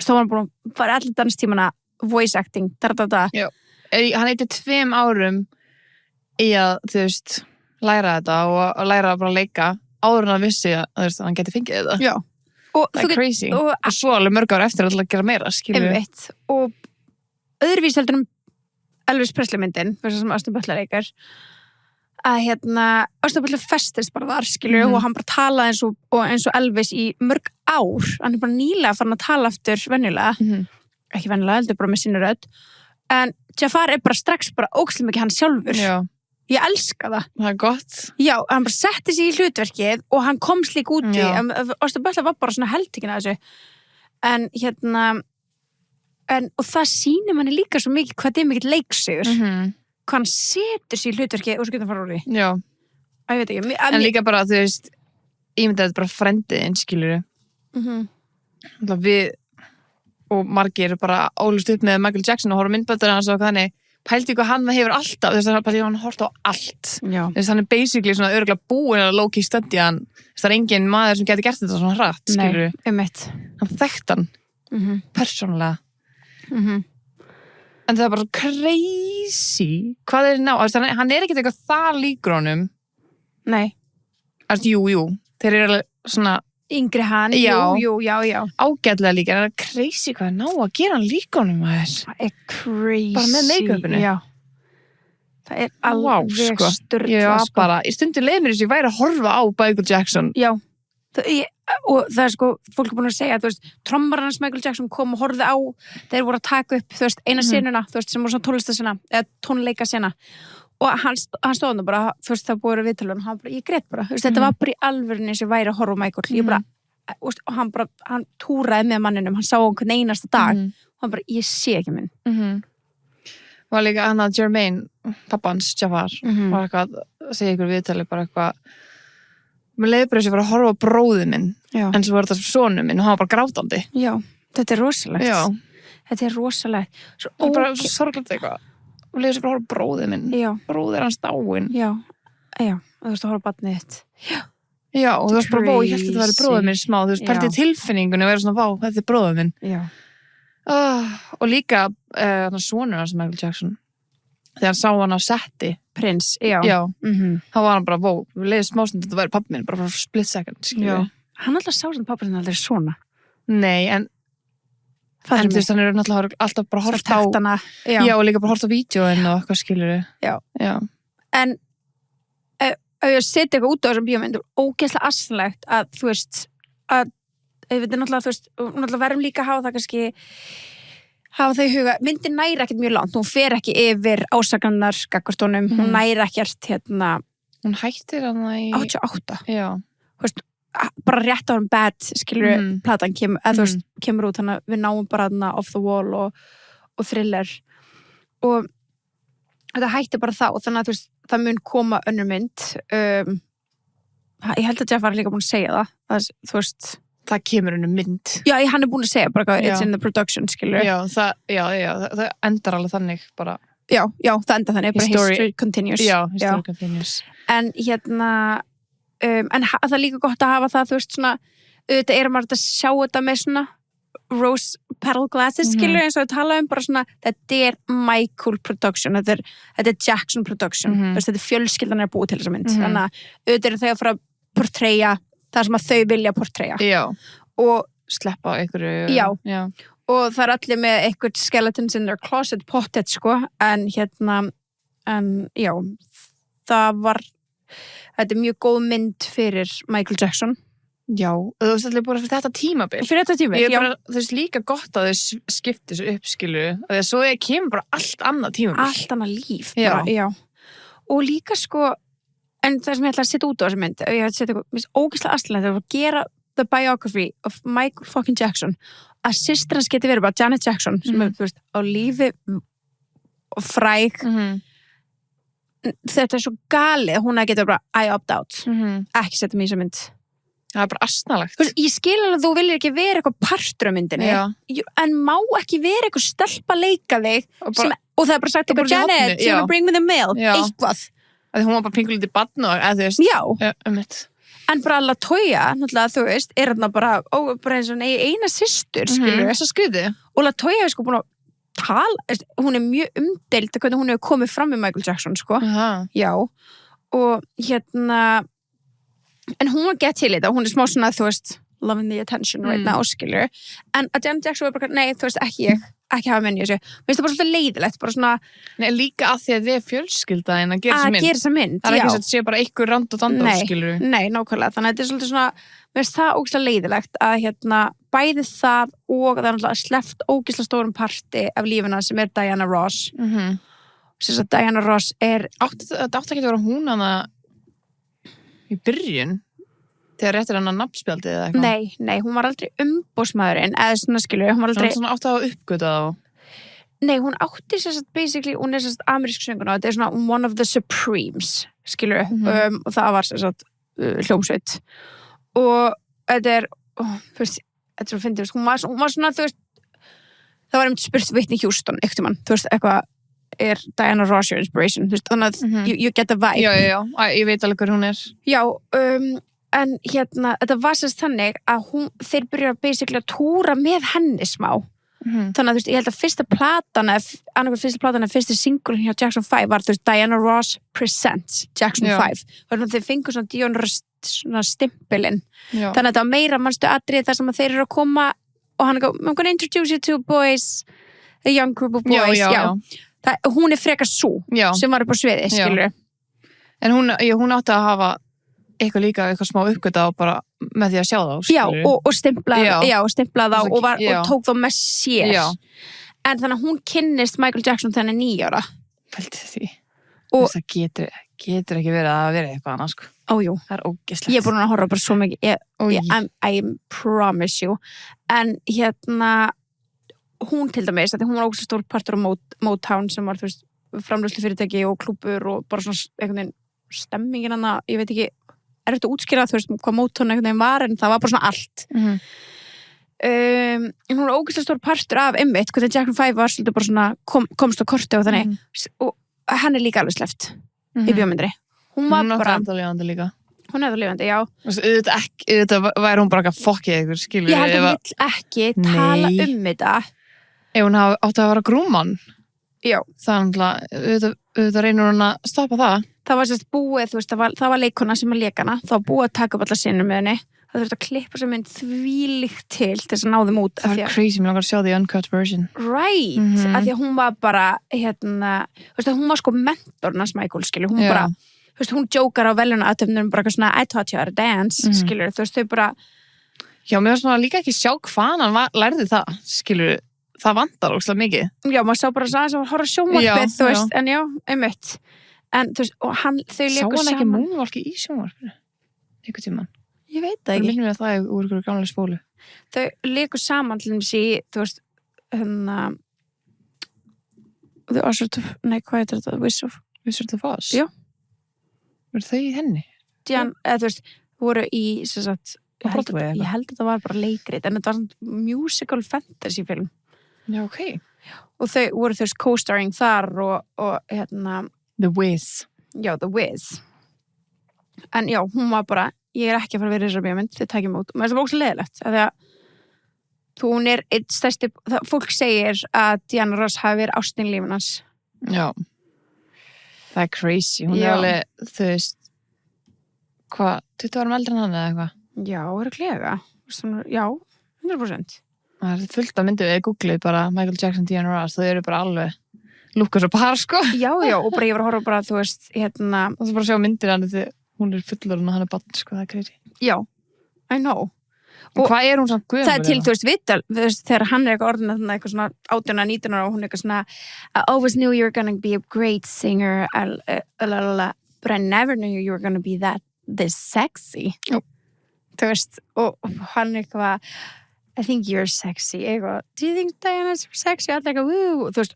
þá var hann búin að fara allir danstímana voice acting, Já, hann eitthi 2 árum í að, þú veist læra þetta og læra bara að leika áður hann vissi að hann geti fengið þetta Já það crazy og svo alveg mörg ára eftir að gera meira einmitt og öðruvís heldur Elvis Presley myndin sem Austin Butler leikar að Austin Butler festist bara þar og hann bara talaði eins og Elvis í mörg ár hann bara nýlega farin að tala eftir venjulega ekki venjulega, heldur bara með sinni rödd en Jafar bara strax bara ógeðslega mikið hann sjálfur Já. Ég elska það. Það gott. Já, hann bara setti sig í hlutverkið og hann komst líka úti. Austin Butler var bara svona heldtekinn að þessu. En og það sýnir manni líka svo mikið hvað þetta mikill leiksigur. Hvað hann setur sig í hlutverkið og svo getur hann fara úr því. Já. Ég veit ekki. En líka bara, þú veist, ég myndi að þetta bara frendiðinn, skilur við og margir bara ólust upp með Michael Jackson og horfa myndböndar hans og þannig pælti hvað hann hefur alltaf, þess að hann horft á allt þess að hann basically svona örgulega búin að low-key studja hann þess að engin maður sem geti gert þetta svona hratt skilur hann þekkt hann persónulega en það bara crazy hvað ná, hann ekkert eitthvað það líkur honum nei jú, þeir alveg svona yngri hann, já. Ágætlega líka, það crazy hvað ná að gera hann líka honum það crazy bara með make-upinu það alveg styrla bara, í stundu leið mér þess að ég væri að horfa á Michael Jackson og það fólk er búin að segja trommarinn hans Michael Jackson kom og horfði á þeir voru að taka upp, eina senuna sem voru svona tónlistasena, eða tónleikasena og hann stóð bara, það búið viðtalun og hann bara, ég grét bara, þetta var bara í alvörunni sem væri að horfa á Michael, ég bara og hann túraði með manninum, hann sá hvern einasta dag og hann bara, ég sé ekki minn var líka Anna Jermaine, pappans Jafar var eitthvað, segja ykkur viðtali bara eitthvað með leiðbreysi fyrir að horfa á bróðu minn en svo var þetta sonu minn og hann var bara grátandi þetta er rosalegt bara svo sorglegt eitthvað og leiði sér bara að horfa bróðið minn bróðið hans dáinn og þú veist að horfa barnið þitt og þú veist bara, ég held að þetta væri bróðið minn smá, þú veist, pælti tilfinningunni og verið svona, þetta er bróðið minn og líka sonur hans Michael Jackson þegar hann sá hann á setti Prins, þá var hann bara, við leiði smástund að þetta væri pabbi minn, bara frá split second hann alltaf sá sem pabbi minn aldrei svona nei, en þú veist, hann náttúrulega alltaf bara hort á og líka bara hort á vídeóin og eitthvað skilur en ef ég setja eitthvað út á þessum bíómyndum ógeðslega asnlegt að þú veist að við náttúrulega, þú veist, verðum líka að hafa það kannski hafa þau huga, myndin næri ekkert mjög langt hún fer ekki yfir ásakannar gagnvartónum, hún næri ekkert hún hættir hann í 88 þú veist bara rétt á hann bad, skilur platan kemur út, þannig að við náum bara þarna Off the Wall og Thriller og þetta hætti bara þá og þannig að þú veist, það mun koma önnur mynd ég held að Jeff var líka búin að segja það þú veist það kemur önnur mynd hann er búin að segja bara it's in the production, skilur það endar alveg þannig bara það endar þannig, bara history continues history continues en en það er líka gott að hafa það, þú veist, svona auðvitað maður að sjá þetta með svona rose petal glasses, skilur eins og við tala bara svona, þetta er Michael production, þetta er Jackson production þetta er fjölskyldan að búið til þessa mynd þannig að auðvitað þau að fara að portraya það sem að þau vilja portraya og sleppa einhverju og það er allir með einhvern skeletons in their closet pottet, sko en það var þetta er mjög góð mynd fyrir Michael Jackson Já, þú veist allir bara fyrir þetta tímabil. Fyrir þetta tímabil, já. Bara, þú veist líka gott að þau skipti þessu upp, skilju. Þegar svo kemur bara allt annað tímabil. Allt annað líf. Bara, já. Og líka sko, en það sem ég ætla að setja út á þessu mynd, ég ætla að setja eitthvað, ógeðslega aðstæðanlegt, það var að gera the biography of Michael fucking Jackson, að systir hans geti verið bara Janet Jackson, sem er, þú veist, á lífi og fræg. Þetta er svo galið, hún að geta bara, I opt out. Ekki setja mig í þessu mynd. Það er bara astnalegt. Þú veist, ég skil alveg að þú viljir ekki vera eitthvað partur á myndinni, en má ekki vera eitthvað stelpa leika þig og það er bara sagt eitthvað, Janet, you wanna bring me the milk, eitthvað. Að hún var bara pingulítið barn og eða þú veist. Já. En bara LaToya, náttúrulega, þú veist, er þarna bara eins og eina systur, skilur. Þess að skriði. Og LaToya er sko búin að tala, hún er mjög umdeild að hvernig hún hefur komið fram með Michael Jackson, sko. Já. Og en hún var gett til þetta, hún er smá svona, þú veist, loving the attention right now, skilur. En að Janet Jackson var bara, nei, þú veist, ekki hafa menni þessu. Mér finnst það bara svolítið leiðilegt, bara svona... Nei, líka að því að þið er fjölskylda en að gera þessa mynd. Það er ekki að þetta sé bara einhver rand og dandar, skilur. Nei, nákvæmlega. Þannig að þetta er svolítið svona, mér finnst það ógeðslega leiðilegt að bæði það og það er náttúrulega sleppt ógeðslega stórum parti af lífina sem er Diana Ross. Þess að Diana Ross er... Þetta átti ekki að vera hún hana í byrjun þegar réttir hann að nafnspjaldið eða eitthvað? Nei, hún var aldrei umbósmaðurinn eða svona skilur, hún var aldrei... Svona átti að uppgöta þá? Nei, hún átti basically, hún er amerísk sönguna og þetta er svona one of the Supremes, skilur, og það var hljómsveit og þetta er, þú veist, þetta er svo fyndið, hún var svona, þú veist, það var einmitt spurt Whitney Houston, ekkert mann, þú veist, eitthvað er Diana Ross your inspiration, þú veist, þannig að you get the vibe. Já, ég veit alveg hver hún er. Já, en þetta var sérst þannig að þeir byrja basically að túra með henni smá. Þannig að, þú veist, ég held að fyrsta platan fyrsta singulin hjá Jackson 5 var, þú veist, Diana Ross Presents Jackson 5. Þannig að þeir fengu svona Diana Ross stimpilinn. Þannig að þetta var meira mannstu atrið þar sem að þeir eru að koma og hann er I'm gonna introduce you to boys, a young group of boys. Já. Hún er frekar svo sem var upp á sviði, skilur. En hún átti að hafa eitthvað smá uppgöta og bara með því að sjá þá, skilur. Já, og stimplað þá og tók þá með sér. Já. En þannig að hún kynnist Michael Jackson þegar hann er 9 ára. Veldi því. Og það getur ekki verið að vera eitthvað annars, sko. Ójú. Það er ógeðslegt. Ég er búin að horfa bara svo mikið. I promise you. En hún til dæmis, hún var ógeðslega stór partur á Motown sem var, þú veist, framleiðslu fyrirtæki og klúbbur og bara svona einhvern veginn stemmingin hana, ég veit ekki, er þetta útskýrað, þú veist, hvað Motown einhvern veginn var, en það var bara svona allt. Hún var ógeðslega stór partur af einmitt, hvernig Jackson 5 var svolítið bara svona, komst á korti og þannig, og hann er líka alveg sleppt í bjómyndri. Hún var bara... Hún er enda líka. Hún er það lifandi, já. Auðvitað væri hún bara ekki að fokkið ykkur, skilur. Ég held að hún vill ekki tala þetta. Ef hún átti að vera grúmann. Já. Auðvitað reynur hún að stoppa það. Það var sérst búið, þú veist, það var leikona sem að leika hana. Það var búið að taka upp alla sinni með henni. Það þurfti að klippa sem mynd þvílíkt til þess að ná þeim út. Það var crazy, mér langar að sjá the uncut version. Right, af því að hún var bara, þú veist, hún var sko mentorinn hans Michael, skilur. Hún bara, þú veist, hún jókar á velunaathöfnum bara svona, I taught you how to dance, skilur. Þú veist, þau bara... Já, mér var svona líka ekki sjá hvað hann lærði það, skilur. Það vantar ógeðslega mikið. Já, maður sá bara aðeins að horfa sjónvarpið, þú veist, en já, einmitt. En þú veist, og þau leikur saman. Sá hann ekki moonwalki í sjónvarpinu? Einhvern tímann. Ég veit það ekki. Það minnum við að það er úr ykkur gamlega spólu. Þau leikur saman til þess í, þú veist, The Wizard of, hvað heitir þetta? Wizard of Oz? Já. Voru þau í henni? Eða þú veist, voru í, sem sagt, ég held að það var bara leikrit, en þetta var svona musical fantasy film. Já, ok. Og þau voru þú veist co-starring þar og The Wiz. Já, The Wiz. En já, hún var bara, ég er ekki að fara að vera í þessari bíómynd, þau tækjum út. Og mér finnst það ógeðslega leiðilegt, af því að hún er eitt stærsti, fólk segir að Diana Ross hafi verið ástin lífin hans. Já. Það er crazy. Hún er alveg, þú veist, 20 árum eldri en hann eða eitthvað? Já, örugglega. Já, 100%. Það er fullt af myndum við googlið bara Michael Jackson, Diana Ross, þau eru bara alveg lúkast og par, sko. Já, og bara ég var að horfa bara, þú veist, og þú bara sjá myndir hann þegar hún er fullorðin og hann er barn, sko, það er crazy. Já, I know. Og hvað hún samt gömul? Það til, þú veist, þegar hann eitthvað orðin eitthvað svona 18-19 ára og hún eitthvað svona I always knew you were gonna be a great singer but I never knew you were gonna be this sexy. Þú veist, og hann eitthvað I think you're sexy, eitthvað do you think Diana's sexy? Allir eitthvað, woo, þú veist,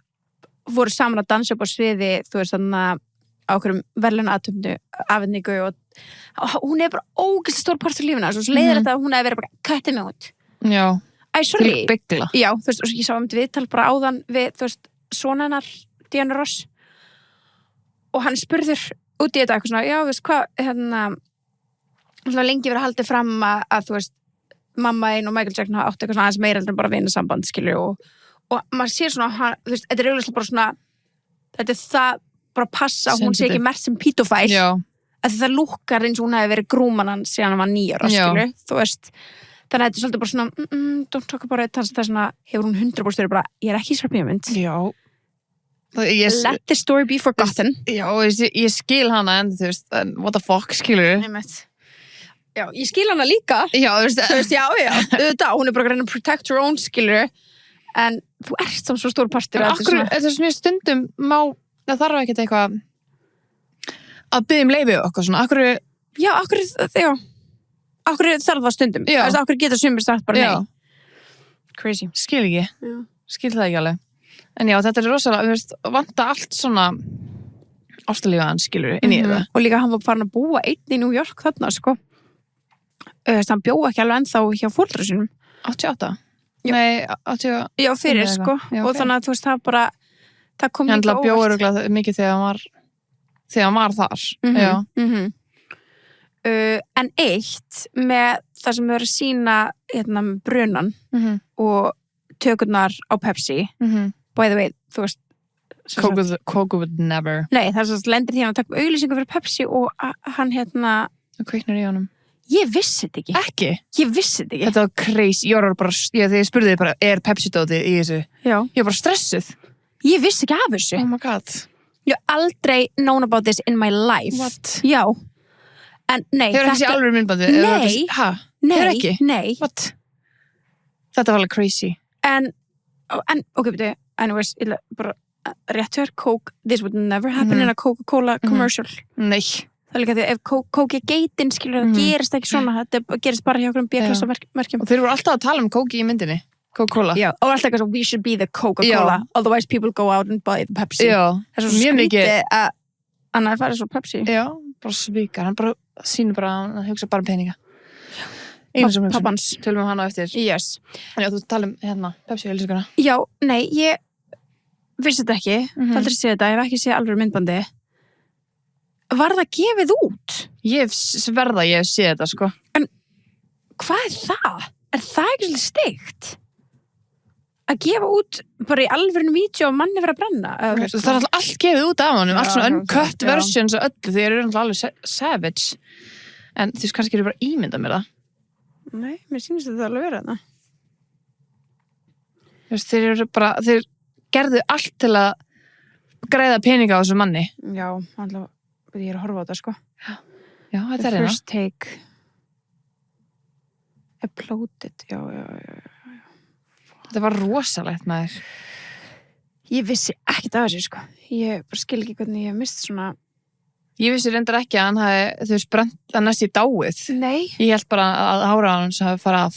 voru saman að dansa upp á sviði, þú veist, þannig að á okkurum verðlaunathöfnu afhendingu og hún bara ógeðslega stór partur lífina, svo leiðir þetta að hún hefði verið bara kættið mig út. Já, til byggla. Já, þú veist, og ég sá viðtal bara áðan við, þú veist, son hennar Diana Ross og hann spurður út í þetta eitthvað svona, já, þú veist, hvað, lengi verið haldið fram að þú veist, mamma einn og Michael Jackson átti eitthvað svona aðeins meira en bara vinasamband, skilju, og maður sér svona, þú veist, þetta auðvitað bara svona, þetta það bara passa að hún sé ekki merkt sem pítofæl, að það lúkkar eins og hún hefði verið grúman hans síðan hann var 9 ára, skilju, þú veist, þannig að þetta svolítið bara svona, don't talk about it, það er svona, hefur hún 100% bara, ég ekki í þessari bíómynd. Já. Let the story be forgotten. Já, ég skil hana en þú veist, what the fuck, skilur? Já, ég skil hana líka. Já, þú veist, já, auðvitað, hún bara að reyna að protect her own, skilur, en þú ert samt svo stór partur. En akkur, þess að mér stundum það þarf ekkert eitthvað að biðja leyfi okkur svona, akkur þarf það stundum, akkur geta sumir sagt bara nei. Crazy. Skil ekki, skil það ekki alveg. En já, þetta rosalega, þú veist, vanta allt svona ástalífaðan, skilur, inn í það. Og líka hann var farin að búa einn í New York þarna, sko. Hann bjóða ekki alveg ennþá hjá foreldrum sínum. 88? Nei, 80... Já, fyrir, sko. Og þannig að, þú veist, það bara, það kom líka óvart. Hann bjóða mikið þegar hann var þar. Já. En eitt með það sem við erum að sýna brunan og tökurnar á Pepsi, by the way, þú veist Coke would never. Nei, það er svo lendir því að taka auglýsingu fyrir Pepsi og hann kviknar í honum. Ég vissi þetta ekki. Ekki? Ég vissi þetta ekki. Þetta var crazy. Ég var bara, þegar ég spurði þig bara, Pepsi-dótið í þessu? Já. Ég var bara stressuð. Ég vissi ekki af þessu. Oh my god. Ég hef aldrei known about this in my life. What? Já. En nei. Hefur ekki séð alveg myndbandið? Nei. Hæ? Hefur ekki? Nei. What? Þetta var alveg crazy. En ok, betur, anyways, bara rétt hér, Coke, this would never happen in a Coca-Cola commercial. Nei. Það er líka því ef Coke geitin, skilur, það gerist ekki svona, þetta gerist bara hjá okkur B-klassa merkjum. Og þeir voru alltaf að tala Coke í myndinni, Coca-Cola. Já, og alltaf eitthvað we should be the Coca-Cola, otherwise people go out and buy the Pepsi. Já, það er svo skrítið að annað farið svo Pepsi. Já, bara svíkar, hann bara sýnir bara, hann hugsa bara peninga. Pappans. Tölum hann á eftir. Yes. Já, þú tala Pepsi-auglýsinguna. Já, nei, ég vissi þetta ekki, aldrei séð þetta, ég hef ekki séð alveg myndbandi. Var það gefið út? Ég sverða, ég hef séð þetta, sko. En hvað er það? Er það ekki svolítið steikt? Að gefa út bara í alvörinu vídeo og manni vera að brenna? Það er allt gefið út af honum, allt svona uncut versions og öllu, þeir eru alveg savage. En þú veist, kannski eru bara ímynda mér það. Nei, mér sýnist þetta alveg vera það. Þú veist, þeir gerðu allt til að greiða peninga á þessu manni. Já, alltaf. Ég er að horfa á þetta, sko. Já, þetta er The first take. Uploaded, já. Þetta var rosalegt, maður. Ég vissi ekkert af þessu, sko. Ég bara skil ekki hvernig ég mist svona... Ég vissi reyndar ekki að hann hafi, þú veist, brent að næst í dáið. Nei. Ég held bara að hára á hann sem hafi farið af,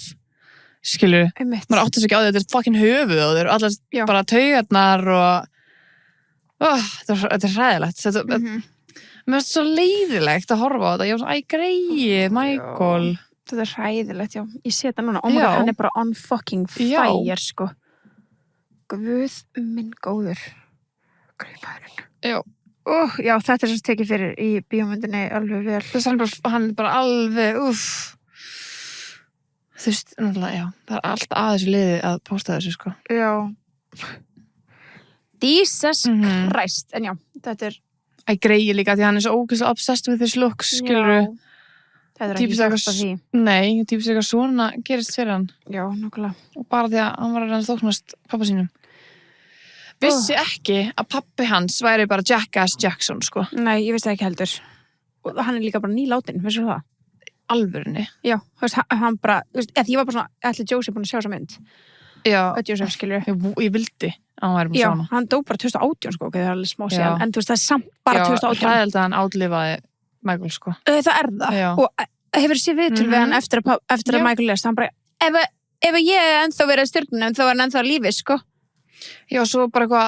skilur. Maður átti þess ekki á því, þetta er fucking höfuð og þeir eru allar bara taugarnar og... þetta er hræðilegt. Mér finnst svo leiðilegt að horfa á þetta. Ég var svona, greið, Michael. Þetta er hræðilegt, já. Ég sé þetta núna. Hann er bara on fucking fire, sko. Guð minn góður. Greiðmaðurinn. Já. Já, þetta er svo tekið fyrir í bíómyndinni alveg vel. Þess að hann er bara alveg, Þú veist, náttúrulega, já. Það er allt að þessu liði að posta þessu, sko. Já. Jesus Christ. En já, þetta er... Greið líka, því hann er svo ógeðslega obsessed with his looks, skilurðu. Það er ekki hjálpa því. Nei, típist eitthvað svona gerist fyrir hann. Já, nokkulega. Og bara því að hann var að reyna þóknast pappa sínum. Vissi ekki að pappi hans væri bara Jackass Jackson, sko. Nei, ég vissi það ekki heldur. Og hann er líka bara nýlátin, veistu það? alvörunni? Já, þú veist, hann bara, þú veist, ég var bara svona, ætli Joseph búin að sjá þessa mynd. Já. Joseph, skilur. Ég vildi að hann væri búin að sjá hana. Já, hann dó bara 2018, sko, það er alveg smá síðan, en þú veist, það er samt bara 2018. Já, hræðilegt að hann átlifaði Michael, sko. Það er það. Já. Og hefur séð viðtöl við hann eftir að Michael lest, hann bara, ef ég ennþá verið að stjórnum, þá var hann ennþá lífið, sko. Já, svo bara eitthvað,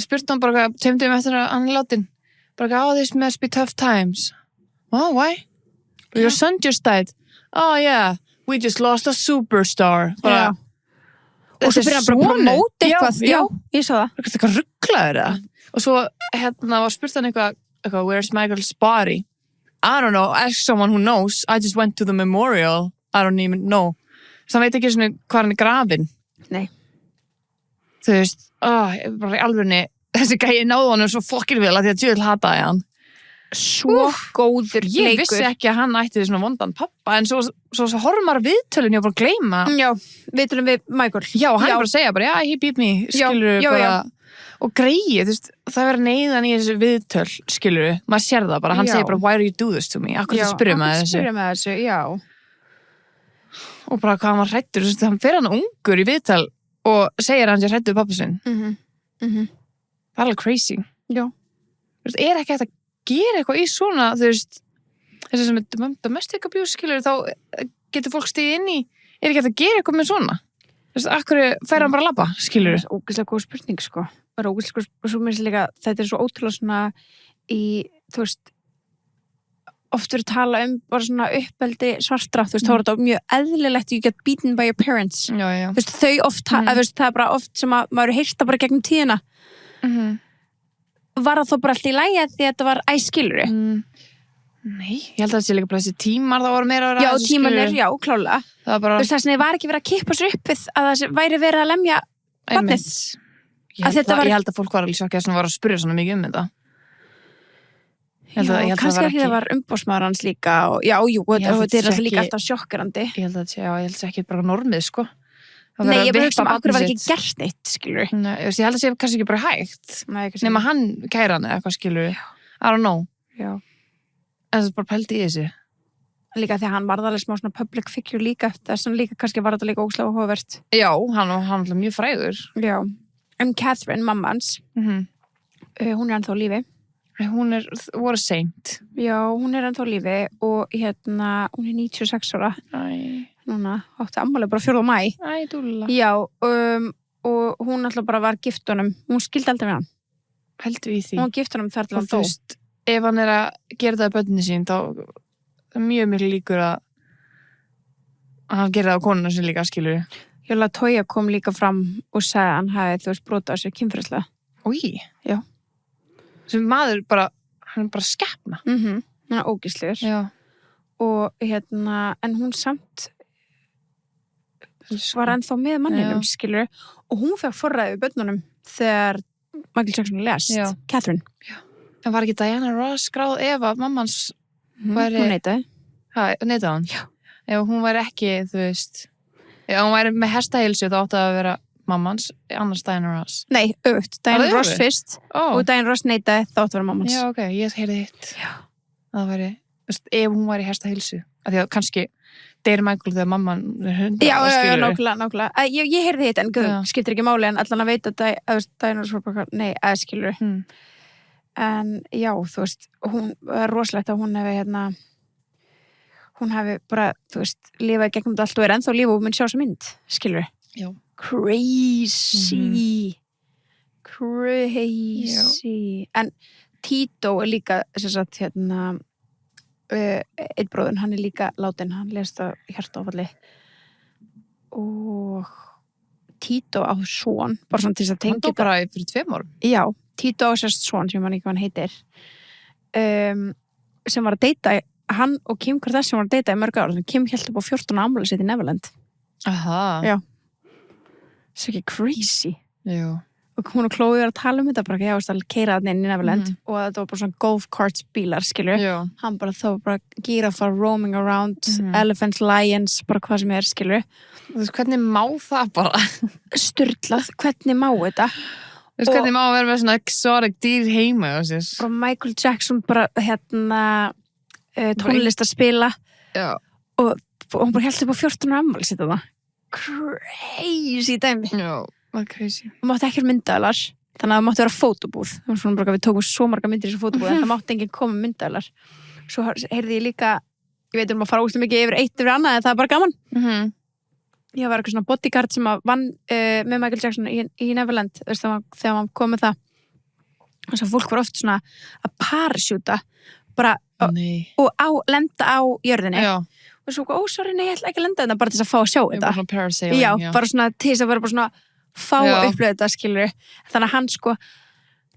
spurt hann bara eitthvað, tveimtum eftir að hann er látin, bara eitthvað, oh, this must be tough times. Oh, why? Your son just died. Oh, yeah, we just lost a superstar. Bara, og svo fyrir hann bara að promóta eitthvað. Já, ég sá það. Eitthvað rugglaður það. Og svo, var spurt hann eitthvað, where's Michael's body? I don't know, ask someone who knows. I just went to the memorial. I don't even know. Så hann veit ekki svona hvað hann er grafinn. Nei. Þú veist, bara í alvörunni, þessi gæi náðu hann svo fokkir vel að því að djöðl hataði hann. Svo góður leikur. Ég vissi ekki að hann ætti svona vondan pappa, en svo horfum maður viðtölun, ég var bara að gleyma. Já, viðtölun við Michael. Já, hann er bara að segja bara, já, he beat me, skilur bara. Og greið, þú veist, það verður neyðan í þessu viðtöl, skilur maður sér það bara, hann segir bara, why do you do this to me? Akkur það spyrja með þessu. Já. Og bara hvað hann var hrættur, þú veist, hann fer hann ungur í viðtal og segir að hann sé hrættur við pappa sinn. Það er alveg crazy. Já. Þú veist, ekki hægt að gera eitthvað í svona, þú veist, þessi sem er domestic abuse, skilur, þá getur fólk stigið inn í, ekki hægt að gera eitthvað með svona? Þú veist, akkur fær hann bara að labba, skilur? Það er ógeðslega góð spurning, sko. Það er ógeðslega, svo minnst líka, þetta er svo ótrúlega svona þú veist, oft verið að tala bara svona uppeldi svartra, þú veist, þá er þetta mjög eðlilegt, you get beaten by your parents. Já. Þú veist, þau oft, þú veist, það er bara oft sem að maður heyrta bara gegnum tíðina. Var það þó bara alltaf í lagi því að þetta var æskilur? Nei, ég held að það sé líka bara þessi tímar það voru meira að já, tímanir, já, klálega bara... þú veist þess að það var ekki verið að kippa sér upp við að það væri verið að lemja barnið ég held að fólk var alveg sjokkið að var að spyrja svona mikið þetta kannski ekki það var umbóðsmaður hans líka og já, jú, þetta er alltaf líka alltaf sjokkerandi ég held að það sé ekki bara normið, sko nei, ég bara hugsa okkur var ekki gert neitt, skilur nei, ég held að það sé kannski ekki bara hægt nema hann kæra hann eða eitthvað, skilur I don't know já en það er bara pældi í þessu. Líka því að hann var alveg smá svona public figure líka. Þess að líka kannski var þetta líka ógeðslega áhugavert. Já, hann var mjög frægur. Já. Catherine, mamma hans, hún er ennþá á lífi. Hún voru seint. Já, hún er ennþá á lífi og hún er 96 ára. Núna, átti afmæli bara 4. maí. Dúlla. Já, og hún alltaf bara var gift honum. Hún skildi aldrei við hann. Pældu í því. Hún var gift honum þar til hann dó. Ef hann er að gera það í börninu sín þá er mjög miklu líkur að hann gera það á konuna sín líka, skilur Já, Latoya kom líka fram og sagði að hann hafi, þú veist, brotið á sér kynferðislega. Új? Já. Sem maður bara, hann er bara skepna. Hann er ógeðslegur. Já. Og en hún samt var ennþá með manninum, skilur og hún fekk forræði við börnunum þegar Michael Jackson lest, Catherine. Já. En var ekki Diana Ross skráð ef að mammans væri... Hún neitaði. Neitaði hann? Já. Ef hún væri ekki, þú veist... Ef hún væri með hestahilsu þá átti að vera mammans, annars Diana Ross. Nei, aukt. Diana Ross fyrst og Diana Ross neitaði þá átti að vera mammans. Já, ok, ég heyrði hitt. Já. Það væri, ef hún væri hestahilsu. Af því að kannski deyri Michael þegar mamman er 100 Já, nákvæmlega. Ég heyrði hitt en skiptir ekki máli en allan að veita að Diana Ross var bara, nei, skilur En já, þú veist, hún er rosalegt að hún hefði hún hefði bara, þú veist, lifaði gegnum þetta allt og er ennþá líf og mun sjá þessa mynd, skilur Já. Crazy Crazy En Tito er líka sem sagt, einn bróðin, hann er líka látinn, hann lést á hjartaáfalli og Tito á son, bara svona til þess að tengja Hann dó bara fyrir 2 árum Já Tito á sérst svon sem hann ekki hvað hann heitir sem var að deyta hann og Kim Kardashian var að deyta í mörg ára Kim hélt upp á 14 afmæli sitt í Neverland Já Svo ekki crazy Jú og hún og Chloe var að tala þetta bara já, það keira þarna inn í Neverland og þetta var bara svona golf carts bílar, skilur hann bara þá bara gírafar roaming around elephants, lions, bara hvað sem skilur Þú veist, hvernig má það bara? Sturlað, hvernig má þetta? Þú veist, hvernig má að vera með svona exotic dýr heima bara Michael Jackson bara tónlist að spila og hún bara held upp á 14 afmæli sitt það crazy dæmi já, það crazy og mátti ekki myndaðalar þannig að það mátti vera fótóbúð það var svona bara við tókum svo marga myndir í þessu fótóbúð en það mátti enginn koma myndaðalar svo heyrði ég líka ég veit að fara óstum mikið yfir eitt yfir annað en það er bara gaman ég var eitthvað svona bodyguard sem að vann með Michael Jackson í Neverland veist, þegar maður kom með það þess að fólk var oft svona að parachúta bara og lenda á jörðinni og svo sorry, nei, ég ætla ekki að lenda þetta bara til þess að fá að sjá þetta bara parasailing, já, bara svona til þess að vera bara svona fá að upplöða þetta, skilur þannig að hann sko,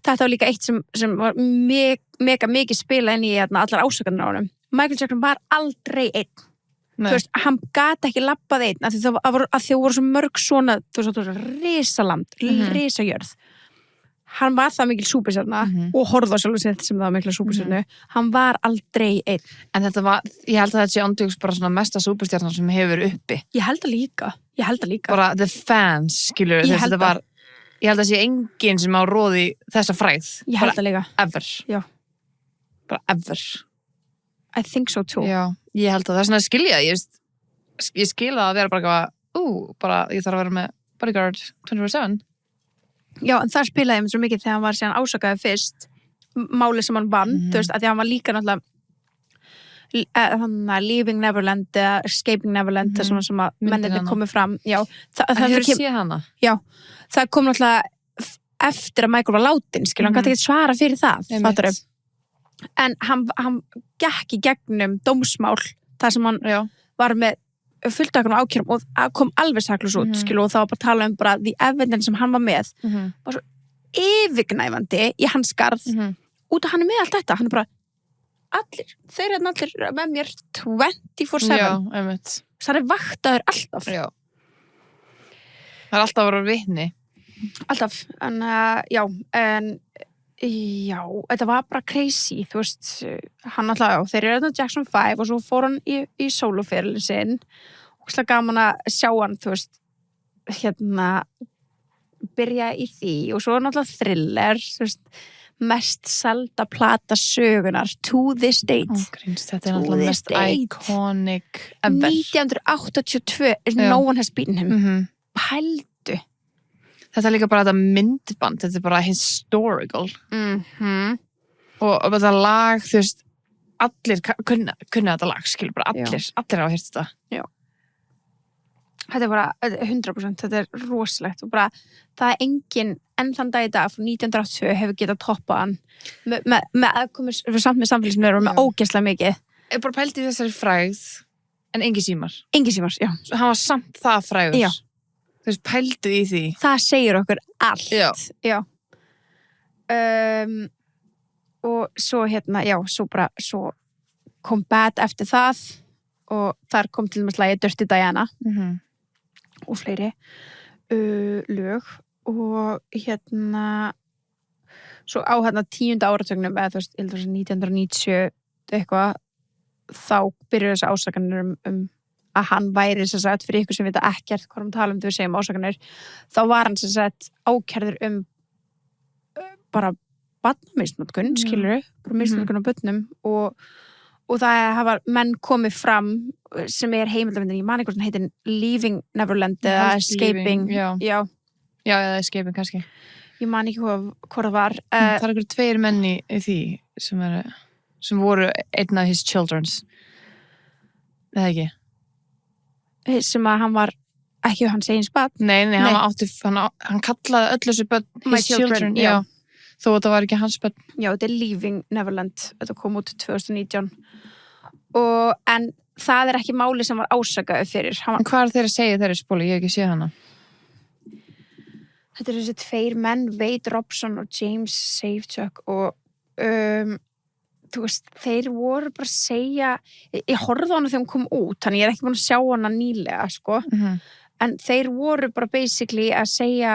þetta var líka eitt sem var mega mikið spila inn í allar ásökanir á honum Michael Jackson var aldrei einn þú veist, hann gat ekki labbað einn að því voru svo mörg svona þú veist, risaland, risajörð hann var það mikil súpersjarna og horfði á sjálfur sitt sem það var mikla súpersjarnu hann var aldrei einn en þetta var, ég held að þetta sé andjóks bara svona mesta súperstjarnar sem hefur uppi ég held að líka bara the fans, skilur ég held að það sé enginn sem á róði þessa fræð ég held að líka ever já. Bara ever I think so too já, ég held að það er svona skilja ég skilja að vera bara bara ég þarf að vera með bodyguard 24/7 já, en það spilaði mér svo mikið þegar hann var síðan ásakaði fyrst máli sem hann vann, þú veist, að því hann var líka náttúrulega Leaving Neverland eða Escaping Neverland það sem að mennirni komið fram já, það hefur séð hana já, það kom náttúrulega eftir að Michael var látin, skilur, hann gæti ekki svara fyrir það en hann gekk í gegnum dómsmál þar sem hann var með fulltakunum ákjörum og kom alveg saklaus út skilu, og það var bara að tala bara the evidence sem hann var með var svo yfirgnæfandi í hans skarð út af hann með allt þetta, hann bara þeir eru allir með mér 24/7 það er vaktaður alltaf já. Það er alltaf að vera vitni alltaf, en já, þetta var bara crazy þú veist, hann alltaf þeir eru Jackson 5 og svo fór hann í soloferilin sinn og slag gaman að sjá hann þú veist, byrja í því og svo náttúrulega Thriller þú veist, mest selda plata sögunar To This Date þetta er náttúrulega mest iconic ever 1982 no one has beaten him pældu þetta er líka bara þetta myndband þetta er bara historical og þetta lag þú veist allir kunna þetta lag skilur bara allir hafa heyrt þetta já þetta er bara 100% þetta er rosalegt og bara það er enginn enn þann dag í dag frá 1982 hefur getað toppað hann með aðkomur samt með samfélagsmiðlar og með ógeðslega mikið ég bara pældi í þessari frægð en engin símar, já hann var samt það frægur já þú veist, pældu í því það segir okkur allt já. Og svo svo kom Bad eftir það og þar kom til dæmis lagið Dirty Diana og fleiri lög og svo á 10. áratugnum eða þú veist, 1990 eitthvað þá byrjuðu þessi ásakanir að hann væri sem sagt, fyrir ykkur sem vita ekkert hvað tala við segjum ásakanir þá var hann sem sagt ákærður bara barnamisnotkun skilurðu, bara misnotkun á börnum og það hafa menn komið fram sem er heimildamindin, ég man ekki hvort heitir Leaving Neverland eða Escaping já, eða Escaping kannski ég man ekki hvað það var það er ykkur 2 menn í því sem voru einn af his children's eða ekki sem að hann var ekki hans eigin barn nei, hann kallaði öll þessu börn his children já. Þó að það var ekki hans börn já, þetta er Leaving Neverland þetta kom út 2019 en það er ekki máli sem var ásakaði fyrir en hvað er þeir að segja þeirri spóli, ég hef ekki séð hana þetta er þessi 2 menn Wade Robson og James Safechuck og þú veist, þeir voru bara að segja ég horfði á hana þegar hún kom út þannig ég er ekki búin að sjá hana nýlega sko. En þeir voru bara basically að segja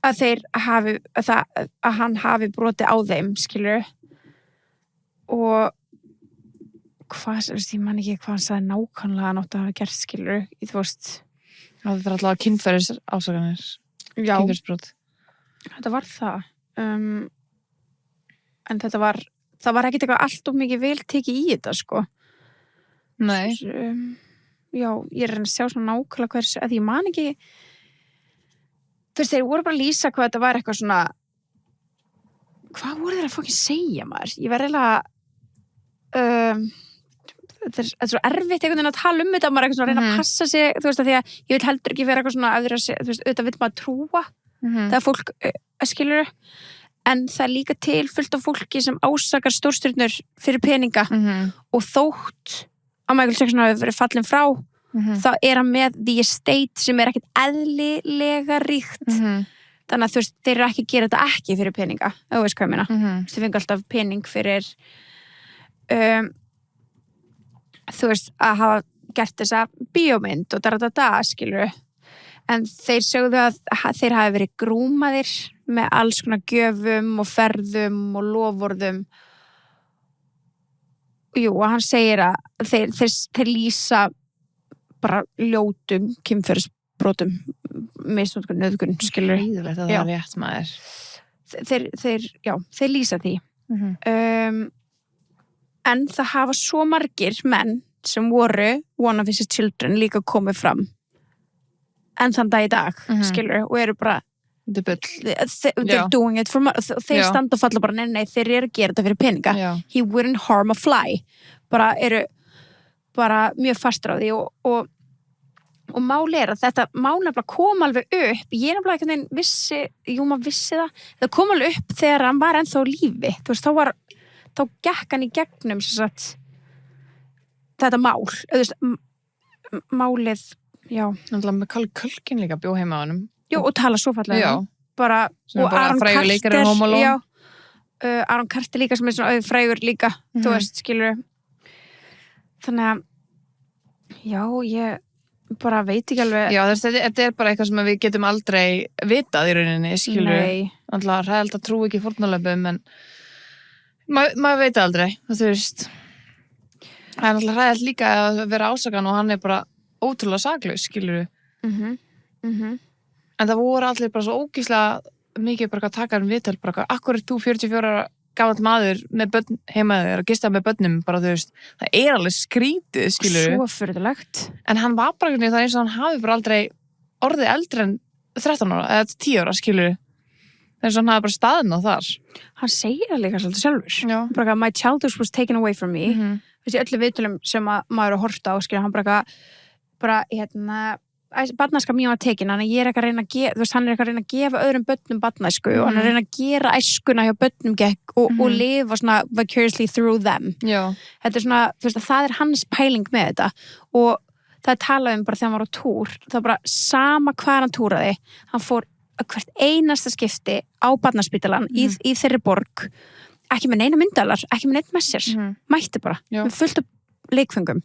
að þeir hafi að hann hafi brotið á þeim skilur og hvað, ég man ekki hvað hann sagði nákvæmlega að nátt að hafa gert skilur þú veist það er alltaf kynferðis ásakanir kynferðisbrot þetta var það en þetta var það var ekkert eitthvað allt of mikið vel tekið í þetta, sko. Nei. Já, ég er að sjá svona nákvæmlega hvers, að ég man ekki, þú veist, þeir voru bara að lýsa hvað þetta var eitthvað svona, hvað voru þeir að fokkin segja, maður? Ég var eiginlega, þetta er svo erfitt einhvern veginn að tala þetta, maður er eitthvað svona að reyna að passa sig, þú veist, að því að ég vil heldur ekki vera eitthvað svona að þú veist, auðvitað vil maður trúa, það er fólk, skilur, en það er líka til fullt af fólki sem ásakar stórstjörnur fyrir peninga og þótt að Michael Jackson hafi verið fallin frá, þá er hann með the estate sem er ekkert eðlilega ríkt. Þannig að þú veist, þeir eru ekki að gera þetta ekki fyrir peninga, þú veist hvað ég meina. Þeir fengu alltaf pening fyrir, þú veist, að hafa gert þessa bíómynd og skilur. En þeir sögðu að þeir hafi verið grúmaðir með alls konar gjöfum og ferðum og loforðum. Jú, og hann segir að þeir lýsa bara ljótum kynferðisbrotum, misnotkun, nauðgun, skilur. Hræðilegt að það er rétt, maður. Þeir lýsa því. En það hafa svo margir menn sem voru one of his children líka komið fram. En þann dag í dag, skilur, og eru bara they're doing it for money. Þeir standa og falla bara, nei, þeir eru að gera þetta fyrir peninga. He wouldn't harm a fly. Bara eru bara mjög fastur á því og máli er að þetta má nefnilega kom alveg upp. Ég nefnilega einhvern veginn vissi, maður vissi það kom alveg upp þegar hann var ennþá á lífi. Þú veist, þá gekk hann í gegnum þetta mál. Þú veist, málið, já. Náttúrulega með Kalli Culkin líka bjó heima á honum. Jú, og tala svo fallega. Bara, og Aaron Carter. Já, Aaron Carter líka sem er svona frægur líka, þú veist, skilur. Þannig að, já, ég bara veit ekki alveg. Já, þetta er bara eitthvað sem við getum aldrei vitað í rauninni, skilur. Nei. Náttúrulega ræðilega að trú ekki fórnarlöfum, en maður veit aldrei, þú veist. Það er náttúrulega ræðilegt líka að vera ásakan og hann er bara ótrúlega saklaus, skilur. En það voru allir bara svo ógeðslega mikið bara að taka viðtöl, bara akkur er þú 44 ára gamall maður með börn heima þér að gista með börnum, bara þú veist, það er alveg skrítið, skilur. Svo furðulegt. En hann var bara það eins og hann hafi bara aldrei orðið eldri en 13 ára, eða 10 ára, skilur. Það eins og hann hafi bara staðnað þar. Hann segir það líka svolítið sjálfur. Bara my childhood was taken away from me. Þessi öllu viðtölum sem maður er að horta á, skilur, hann bara barnaska mín var tekin, hann er ekki að reyna að gefa, þú veist, hann er ekki að reyna að gefa öðrum börnum barnæsku og hann er að reyna að gera æskuna hjá börnum gekk og lifa svona vicariously through them. Já. Þetta er svona, þú veist, það er hans pæling með þetta og það er talað bara þegar hann var á túr, það er bara sama hvað hann túraði, hann fór hvert einasta skipti á barnaspítalan í þeirri borg, ekki með neina myndalar, ekki með neitt með sér, mætti bara, með fullt af leikfengum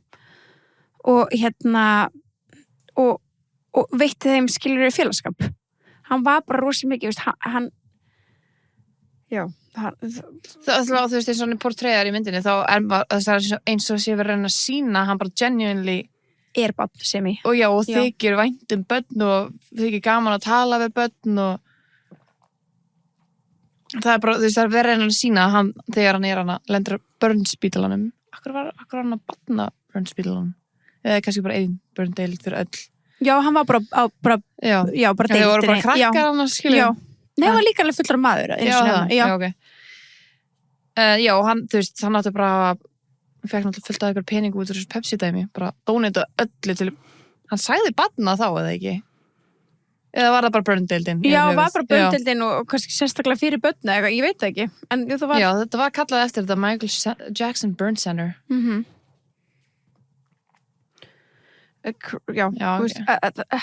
og og veitti þeim skilur félagskap. Hann var bara rosa mikið, veist, hann þú veist, eins og hann er portræðar í myndinni, þá er það eins og sé verið að reyna að sína, hann bara genuinely er barn sem í. Og þykir vænt börn og þykir gaman að tala við börn og það er bara, þú veist, það er verið að reyna að sína hann þegar hann er hann að lendur börnspítalanum. Akkur var hann að barna börnspítalanum? Eða kannski bara einn börndeild fyrir öll. Já, hann var bara deildinni. Já, það voru bara krakkar hann að skilja. Já, nei, hann var líka alveg fullur maður. Ok. Já, hann, þú veist, hann átti bara fekk náttúrulega fullt af ykkur peningu út úr þessu Pepsi-dæmi, bara dónita öllu til, hann sagði barna þá, eða ekki? Eða var það bara börndeildin? Já, var bara börndeildin og kannski sérstaklega fyrir börna eitthvað, ég veit það ekki. En það var... Já, þetta var kallað eftir þetta Michael Jackson Burn Center. Já, þú veist,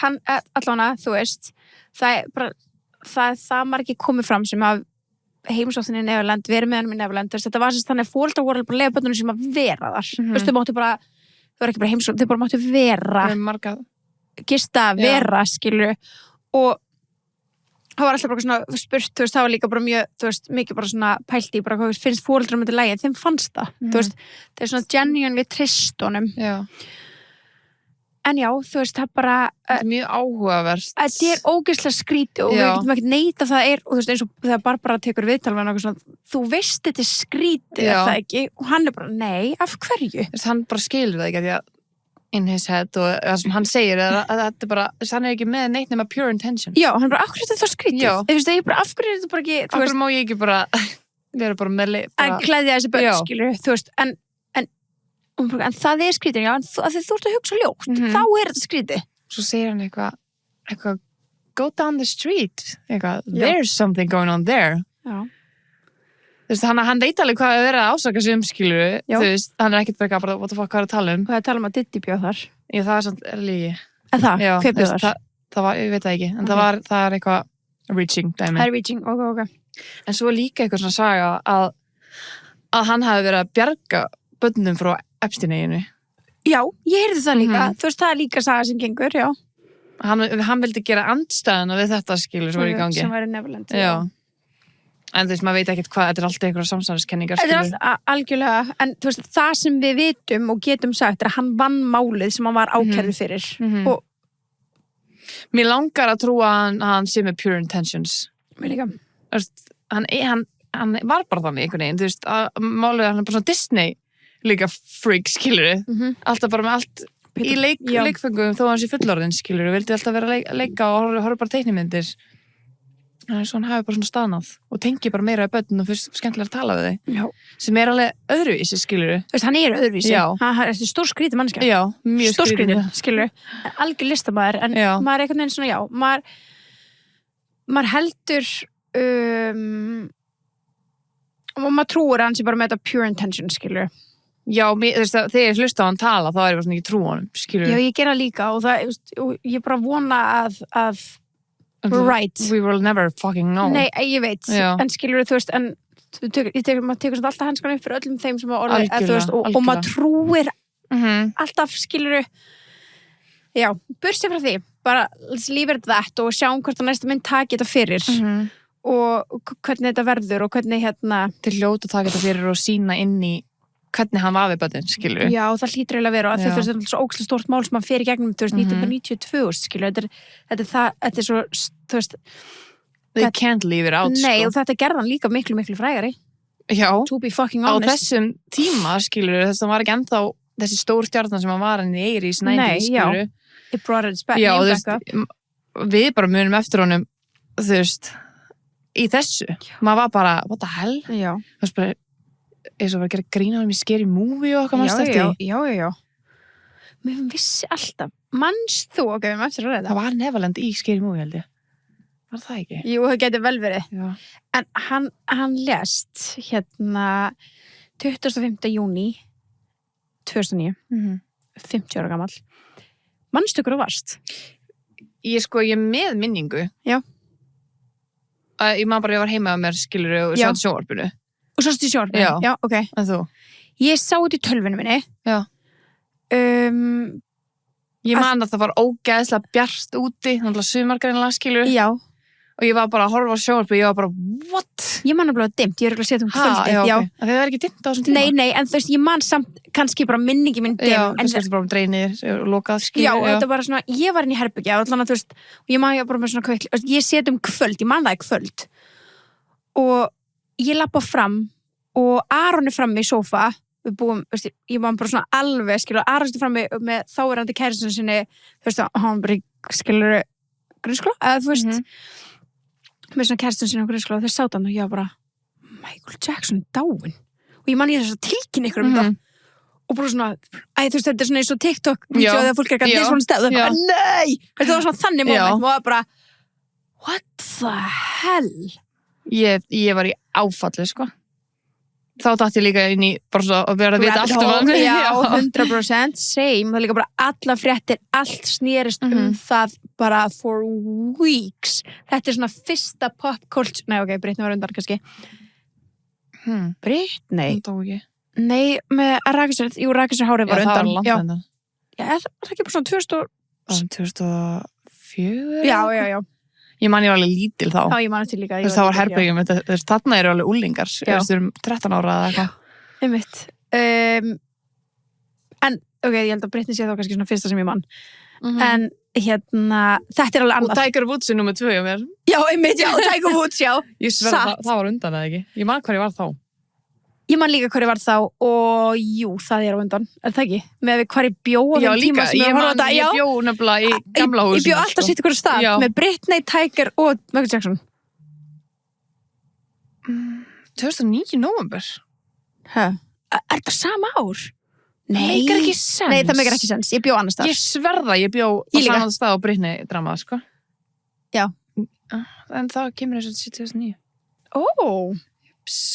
hann allavega, þú veist, það margir komið fram sem að heimsóttin í Neverland, verið með hann í Neverland, þetta var sem þannig að fóreldrar voru bara að lefa börnunum sem að vera þar, þú veist, þau máttu bara, þau voru ekki bara heimsóttin, þau bara máttu vera, gista, vera, skilur, og það var alltaf bara svona spurt, þú veist, það var líka bara mjög, þú veist, mikið bara svona pælt í, bara hvað finnst fóreldrar með þetta lægi, þeim fannst það, þú veist, það er svona genuinely trist honum. Já. en já, þú veist, það bara þetta mjög áhugavert þetta ógeðslega skrítið og við getum ekki neita það og þú veist, eins og þegar Barbara tekur viðtal við hann þú veist þetta skrítið er það ekki og hann bara, nei, af hverju? Hann bara skilur það ekki að því að in his head og það sem hann segir að þetta bara, hann ekki með neitt nema pure intention já, hann bara, af hverju þetta þá skrítið? Þú veist, ég bara, af hverju þetta bara ekki af hverju má ég ekki bara vera bara með að klæðja þessi börn, skilur, þú veist en það er skrítið, já, en þú ert að hugsa ljótt þá er þetta skrítið svo segir hann eitthvað go down the street there's something going on there já. Þú veist, hann veit alveg hvað að vera að ásaka sig skilur, þú veist, hann er ekkert bara what the fuck hvað er að tala hvað er að tala að Diddy bjóð þar já, það er samt lígi hver bjóð þar? Það var, ég veit það ekki, en það er eitthvað reaching dæmi það er reaching, ok en svo er líka eitthvað svona saga að hann hafi verið að bjarga börnum frá Epstein-eyjunni já, ég heyrði það líka þú veist, það er líka saga sem gengur, já hann vildi gera andstæðuna við þetta skilur sem var í gangi sem var í Neverland já. En þú veist, maður veit ekkert hvað þetta er alltaf eitthvað samsæðiskenningar þetta er alltaf algjörlega en þú veist, það sem við vitum og getum sagt er að hann vann málið sem hann var ákærður fyrir og mér langar að trúa að hann sé með pure intentions mér líka hann var bara þannig einhvern veginn, þú veist, að málið hann er bara svona Disney líka freak, skilur alltaf bara með allt í leikfengum þó að hann sé fullorðin, skilur vildi alltaf vera að leika og horfa bara teiknimyndir þannig að hann hafi bara svona staðnað og tengi bara meira í börn og fyrst skemmtilega að tala við þig sem er alveg öðruvísi, skilur þú veist, hann er öðruvísi, hann er stór skrítið mannskja já, mjög stór skrítið, skilur algjör listamæður, en maður er einhvern veginn svona, maður heldur og maður trúir að hann sé bara með þetta pure intention, skilur já, þú veist, þegar ég hlusta á hann tala þá er ég bara svona ekki trú á hann, skilur já, ég gera líka og ég bara vona að we're right we will never fucking know nei, ég veit, en skilur þú veist en maður tekur svona alltaf hanskan upp fyrir öllum þeim sem að orði, þú veist, og maður trúir alltaf, skilur já, bursi frá því bara leave it that og sjáum hvort að næsta mynd taki þetta fyrir og hvernig þetta verður og hvernig til hljóta taka þetta fyrir og sína inn í hvernig hann var við börnin, skilur já, það hlýtur eiginlega að vera og þetta er svo ógeðslega stórt mál sem hann fer í gegnum 1992, skilur þetta er svo, þú veist they can't leave it out, nei, og þetta gerði hann líka miklu frægari já, to be fucking honest á þessum tíma, skilur þess að hann var ekki ennþá þessi stór stjarnan sem hann var hann í Eiris 90s, skilur it brought it back já, þú veist, við bara munum eftir honum þú veist, í þessu maður var bara, what the hell já, þú veist, bara eins og var að gera grína um í Scary Movie og eitthvað já mér vissi alltaf, manst þú ok, við eftir að ræða það var Neverland í Scary Movie, held ég var það ekki? Jú, það getur vel verið já. En hann lést 25. júní 2009 50 ára gamall manstu ykkur á varst? Ég er með minningu já ég man bara, ég var heima á mér, skilur og sátt sjónvarpinu og sást í sjónvarpinu? Já, ok en þú? Ég sá þetta í tölvunum minni já ég man að það var ógeðslega bjart úti þannig að sumargreinlega, skilur já og ég var bara að horfa á sjónvarpinu og ég var bara, what? Ég man að blóða dimmt, ég er ekki að setja kvöldið já, okay. Það er ekki dimmt á þessum tíma nei, en þú veist, ég man samt kannski bara minningi minn dimm já, kannski er þetta bara dreinir og lokað, skilur já, og þetta var svona, ég var inn í herbyggja og allan að þú veist, og ég man bara með svona kveikli ég set kvöld, ég man það kvöld og ég lappa fram og Aron er frammi í sófa við búum, veist, ég man bara svona alveg, skilur, Aron er frammi með þáverandi kæristun sinni, þú veist, hann bara, skilur, grunnskóla, eða þú veist með svona kæristun sinni á grunnskóla og þeir sátt hann og ég var bara Michael Jackson dáinn og ég man ég þess að tilkynna ykkur um það og bara svona, þú veist, þetta er svona eins og TikTok og þegar fólk er ekki að það er svona stað og það er bara, nei, þetta var svona þannig moment og það var bara, what the hell ég var í áfalli, sko þá datt ég líka inn í bara svo að vera að vita allt um hann já, 100% same, það líka bara alla fréttir, allt snerist það bara for weeks þetta er svona fyrsta pop culture nei, ok, Britney var undan kannski Britney? Nei, með Rækisar, jú, Rækisar hárið var undan. Já, það var langt. Já, það var ekki bara svona 2004? Já. Ég man ég var alveg lítil þá. Já, ég man þetta líka. Það var herbyggjum, þarna eru alveg úlingar, 13 ára eða eitthvað. Einmitt. En ok, ég held að Britney sé þá kannski svona fyrsta sem ég mann en þetta er alveg annað og Tiger Woods er nummer 2 á mér já, einmitt, já, Tiger Woods, já ég sverða það var undan eða ekki ég man hvar ég var þá ég man líka hvar ég var þá og jú, það er á undan, er það ekki? Með hvar ég bjó á þeim tíma sem ég bjó nefnilega í gamla húsinu ég bjó alltaf sitt ykkur stað með Britney, Tiger og Michael Jackson 2009 nóvember er þetta sama ár? Nei, það meikar ekki sens, ég bjó annars þar ég sverða, ég bjó á saman stað á Britney drama, sko já en það kemur þessu 2009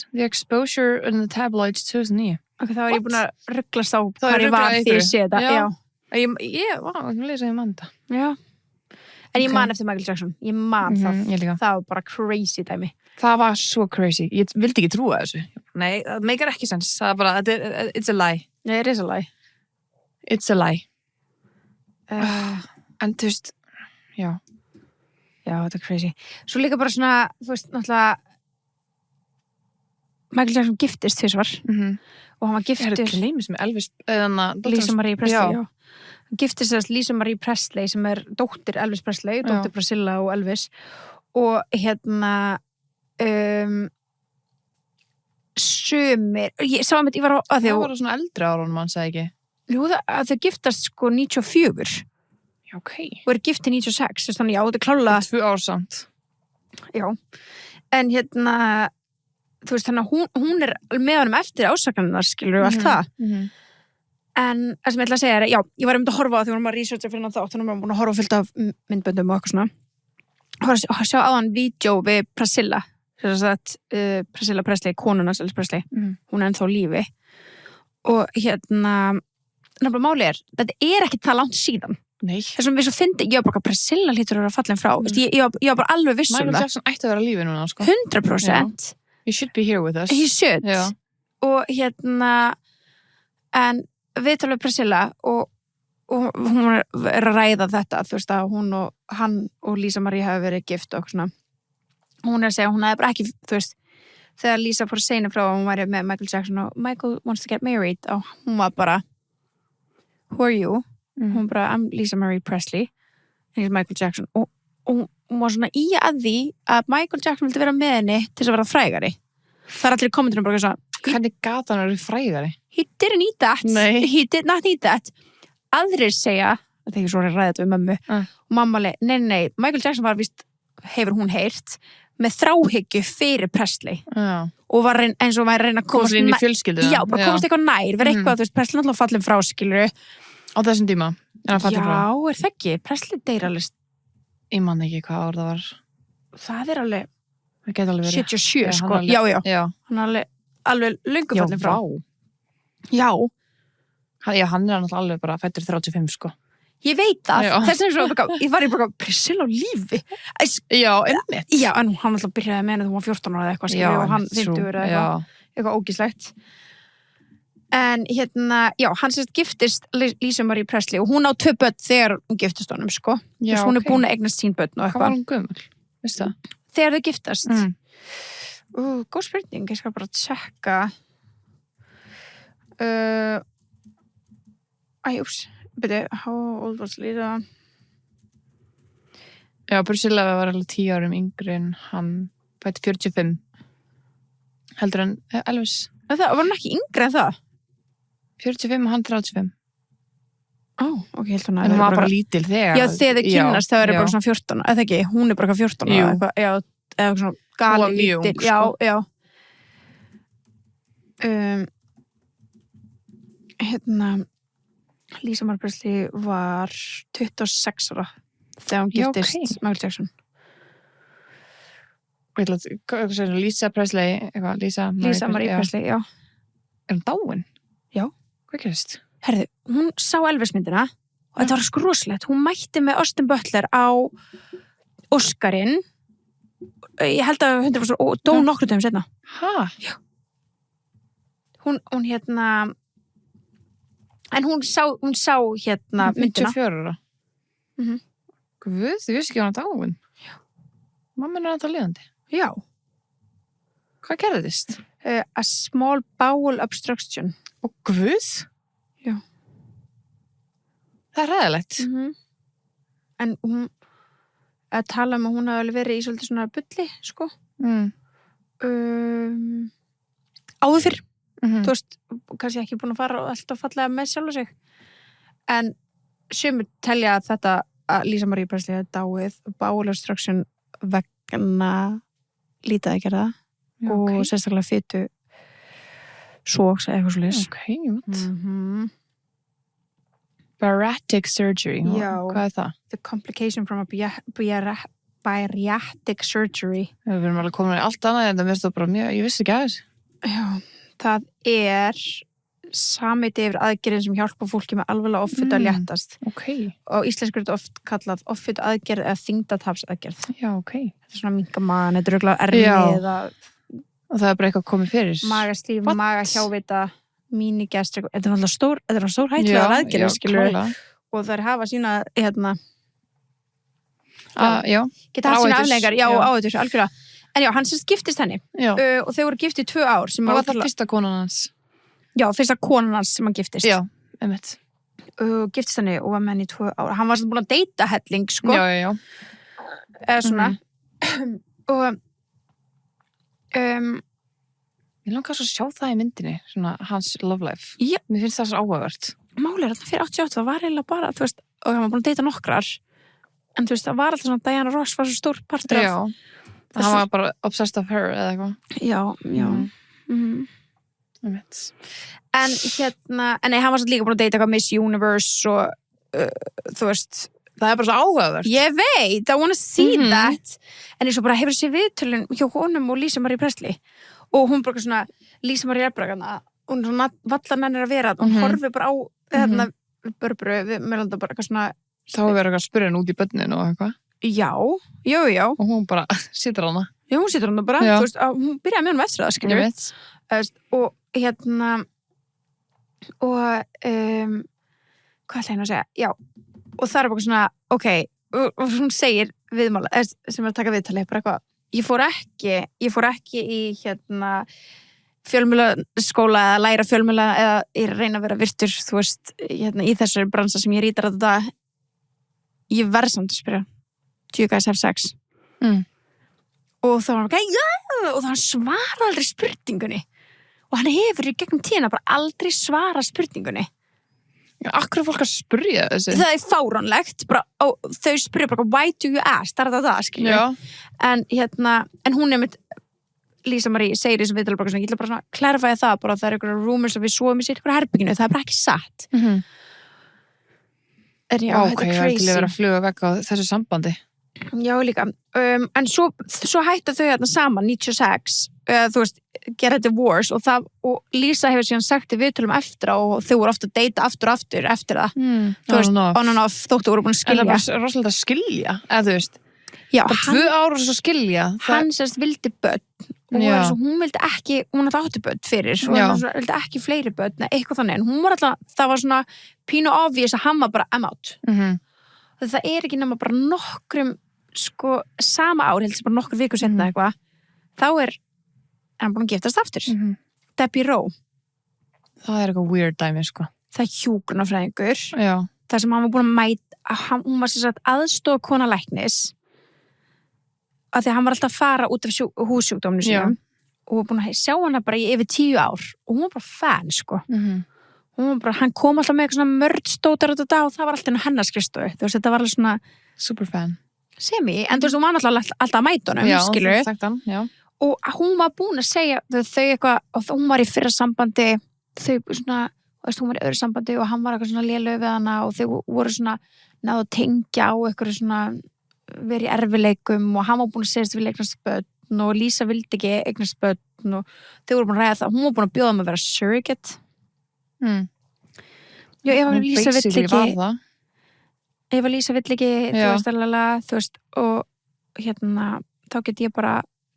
The exposure in the tabloids 2009 ok, þá er ég búin að rugglast á hvað ég var því ég sé þetta ég var að lesa ég man það já en ég man eftir Michael Jackson, ég man það var bara crazy dæmi það var svo crazy, ég vildi ekki trúa þessu nei, það meikar ekki sens það er bara, it's a lie it is a lie it's a lie en þú veist já, þetta er crazy svo líka bara svona, þú veist, náttúrulega Michael Jackson giftist tvisvar og hann var giftist Lisa Marie Presley hann giftist þess Lisa Marie Presley sem er dóttir Elvis Presley dóttir Priscilla og Elvis og sumir ég sá að ég var á það var svona eldri árun mann sagði ekki jú það þau giftast sko 94 ok og er gift til 96 þannig þetta er klálega 2 ár samt já en þú veist þannig að hún er með honum eftir ásakanirnar skilur og allt það en það sem ég ætla að segja er ég var að horfa á því hún var að researcha fyrir hann þátt þannig að maður búin að horfa fullt af myndböndum og eitthvað svona og sjá á hann vídeo við Priscilla Priscilla Presley, konunans Elvis Presley hún er ennþá lífi og nefnilega máli þetta er ekki það langt síðan þessum við svo fyndi, ég var bara Priscilla hlýtur að vera fallin frá ég var bara alveg viss Michael Jackson ætti að vera lífi núna sko. 100% he should be here with us he should og en við talum við Priscilla og hún er að ræða þetta þú veist að hún og hann og Lisa Marie hafa verið gift og svona hún er að segja, hún hefði bara ekki þú veist, þegar Lisa fór að segja frá hún væri með Michael Jackson og Michael wants to get married og hún var bara who are you? Hún bara, I'm Lisa Marie Presley and he's Michael Jackson og hún var svona í að því að Michael Jackson vildi vera með henni til þess að vera frægari það er allir í kommentunum bara svona hvernig gat hann að vera frægari? He didn't need that he did not need that aðrir segja, þetta er ekki svo að ræða þetta við mömmu og mamma leið, nei, Michael Jackson var vist, hefur hún heyrt með þráhyggju fyrir Presley og var eins og var að reyna að komast inn í fjölskyldu bara komast eitthvað nær, vera eitthvað þú veist, Presley náttúrulega fallin frá skilur á þessum tíma er það ekki, Presley deyr alveg ég man ekki hvað ár það var það er alveg það geti alveg verið 77 sko, já hann er alveg löngu fallin frá já hann er náttúrulega alveg bara fættur 35 sko ég veit það, þess vegna ég var í bara Priscilla á lífi já, einmitt já, en hann alltaf byrjaði með henni þegar hún var 14 ára eða eitthvað og hann 50 eða eitthvað ógíslegt en hann sérst giftist Lisa Marie Presley og hún á 2 börn þegar hún giftist honum sko þess hún er búin að eignast sín börn og eitthvað hvað var hún gömul, veistu það? Þegar þau giftast góð spurning, ég skal bara tjekka byrju, how old was Lisa? Já, Priscilla var alveg 10 árum yngri en hann fætti 45 heldur en Elvis það var hann ekki yngri en það? 45 og hann 35 ok, held hún en hún var bara lítil þegar já, þegar þau kynnast það er bara svona 14 eða ekki, hún er bara 14 eða svona gali lítil já Lisa Marie Presley var 26 ára þegar hún giftist Michael Jackson Lisa Presley Lisa Marie Presley, já er hún dáin? Já hvað gerist? Herðu, hún sá Elvis myndina og þetta var sko rosalegt, hún mætti með Austin Butler á Oscarinn ég held að 100% og dó nokkru dögum seinna já hún en hún sá myndina 24 ára Guð, þið vissi ekki hann dáin já mamma er alltaf lifandi já hvað gerðist? A small bowel obstruction og Guð? já Það hræðilegt. En hún að tala að hún hafi alveg verið í svolítið svona bulli, sko. Áður fyrr. Þú veist, kannski ekki búin að fara og alltaf fallega með sjálf sig. En sumir telja að þetta að Lisa Marie Presley hefði dáið bowel obstruction vegna lítið að gera það og sérstaklega fitu svoks eða eitthvað svoleiðis. Bariatric surgery. Já. Hvað það? The complication from a bariatric surgery. Við erum alveg komin í allt annað en það minnst bara mjög, ég vissi ekki að þessu. Já, það samið yfir aðgerðin sem hjálpa fólki með alvarlega offitu að léttast. Og íslenskur er þetta oft kallað offitu aðgerð eða þyngdatapsaðgerð. Já, Þetta er svona minka magan, þetta er örugglega erfið og það er bara eitthvað komið fyrir. Magaslíf, magahjávita, mínigestri, þetta er náttúrulega stór hættulegar aðgerðir, skilur. Og það hafa sína, geta haft sína afleiðingar, áður, algjörlega. En já, hann giftist henni og þau voru gift í 2 ár. Og var það fyrsta konan hans? Já, fyrsta konan hans sem hann giftist. Já, einmitt. Giftist henni og var með henni í 2 ár. Hann var svona búin að deyta helling, sko. Já. Eða svona. Og ég langar svo að sjá það í myndinni, svona hans love life. Já. Mér finnst það svo áhugavert. Málið er að fyrir 88, það var eiginlega bara, þú veist, og hann var búin að deyta nokkrar. En þú veist, það var alltaf svona, Diana Ross var svo stór partur af. Já, hann var bara obsessed of her eða eitthvað. Já. Einmitt. En nei, hann var svo líka búin að deyta eitthvað Miss Universe og þú veist, það er bara svo áhugavert. Ég veit, I wanna see that. En eins og bara hefur sér viðtölun hjá honum og Lisa Marie Presley. Og hún bara svona, Lisa Marie er bara hún svona vallar nennir að vera hún horfir bara á Börburu við meðlanda bara eitthvað svona þá er verið að spyrja henn út í börnin og eitthvað. Já. Og hún bara situr hana. Já, hún situr hana bara, þú veist, hún byrjaði með honum eftir það, skilur við. Og hvað ætla henni að segja? Já, og það er bara svona, og hún segir viðmála, sem er að taka viðtali, bara eitthvað, ég fór ekki í fjölmiðlaskóla eða læra fjölmiðla eða ég reyna að vera virtur, þú veist, í þessu bransa sem ég rítar að þetta, ég verð samt að spyrja, do you guys have sex? Og þá var hann og þá svaraði aldrei spurningunni og hann hefur í gegnum tíðina bara aldrei svarað spurningunni. Akkur er fólk að spyrja þessu? Það er fáránlegt, bara, þau spyrja bara, why do you ask? Það er það, skilur. En hún Lisa Marie segir þessum viðtal bara svona, ég ætla bara svona klærfæði það, bara það er einhverja rumors að við svoum í sitt einhverja herbygginu, það er bara ekki satt. En já, þetta er crazy. Það er til að vera að fluga vekk á þessu sambandi. Já, líka. En svo hættu þau saman, 96, þú veist, gera divorce og Lisa hefur síðan sagt í viðtölum eftir og þau voru ofta að deyta aftur eftir það. Þú veist, on and off, þóttu voru búin að skilja. En það var rosalega að skilja, eða þú veist. Já, bara 2 ár og svo skilja. Hann sérst vildi börn og hún vildi ekki, hún átti börn fyrir og hún vildi ekki fleiri börn, eitthvað þannig, en hún var alltaf, það var svona pínu obvious að hann var bara I'm out. Það er ekki nema bara nokkrum, sko, sama ár, heldur bara nokkur vikur setna eitthvað, þá er hann búin að giftast aftur. Debbie Rowe. Það er eitthvað weird dæmi, sko. Það er hjúkrunarfræðingur. Já. Það sem hann var búin að mæta, hún var sem sagt aðstoðarkona læknis af því að hann var alltaf að fara út af húsjúkdóminu sínum og var búin að sjá hana bara í yfir 10 ár og hún var bara fan, sko. Hún var bara, hann kom alltaf með eitthvað svona mördstótar og það var alltaf hennar skrifstofu. Þú veist, þetta var alveg svona superfan. En þú veist, hún var alltaf að mæta honum, skilur. Já. Og hún var búin að segja þau eitthvað, og hún var í fyrra sambandi, þau svona, veist, hún var í öðru sambandi og hann var eitthvað svona lélegur við hana og þau voru svona náðu að tengja á eitthvað svona verið í erfileikum og hann var búin að segja við eignast börn og Lisa vildi ekki eignast börn og þau voru búin að ræða það, hún var búin að bjóða um að vera surrogate. Já, ef Lisa vill ekki þú veist, og þá get ég bara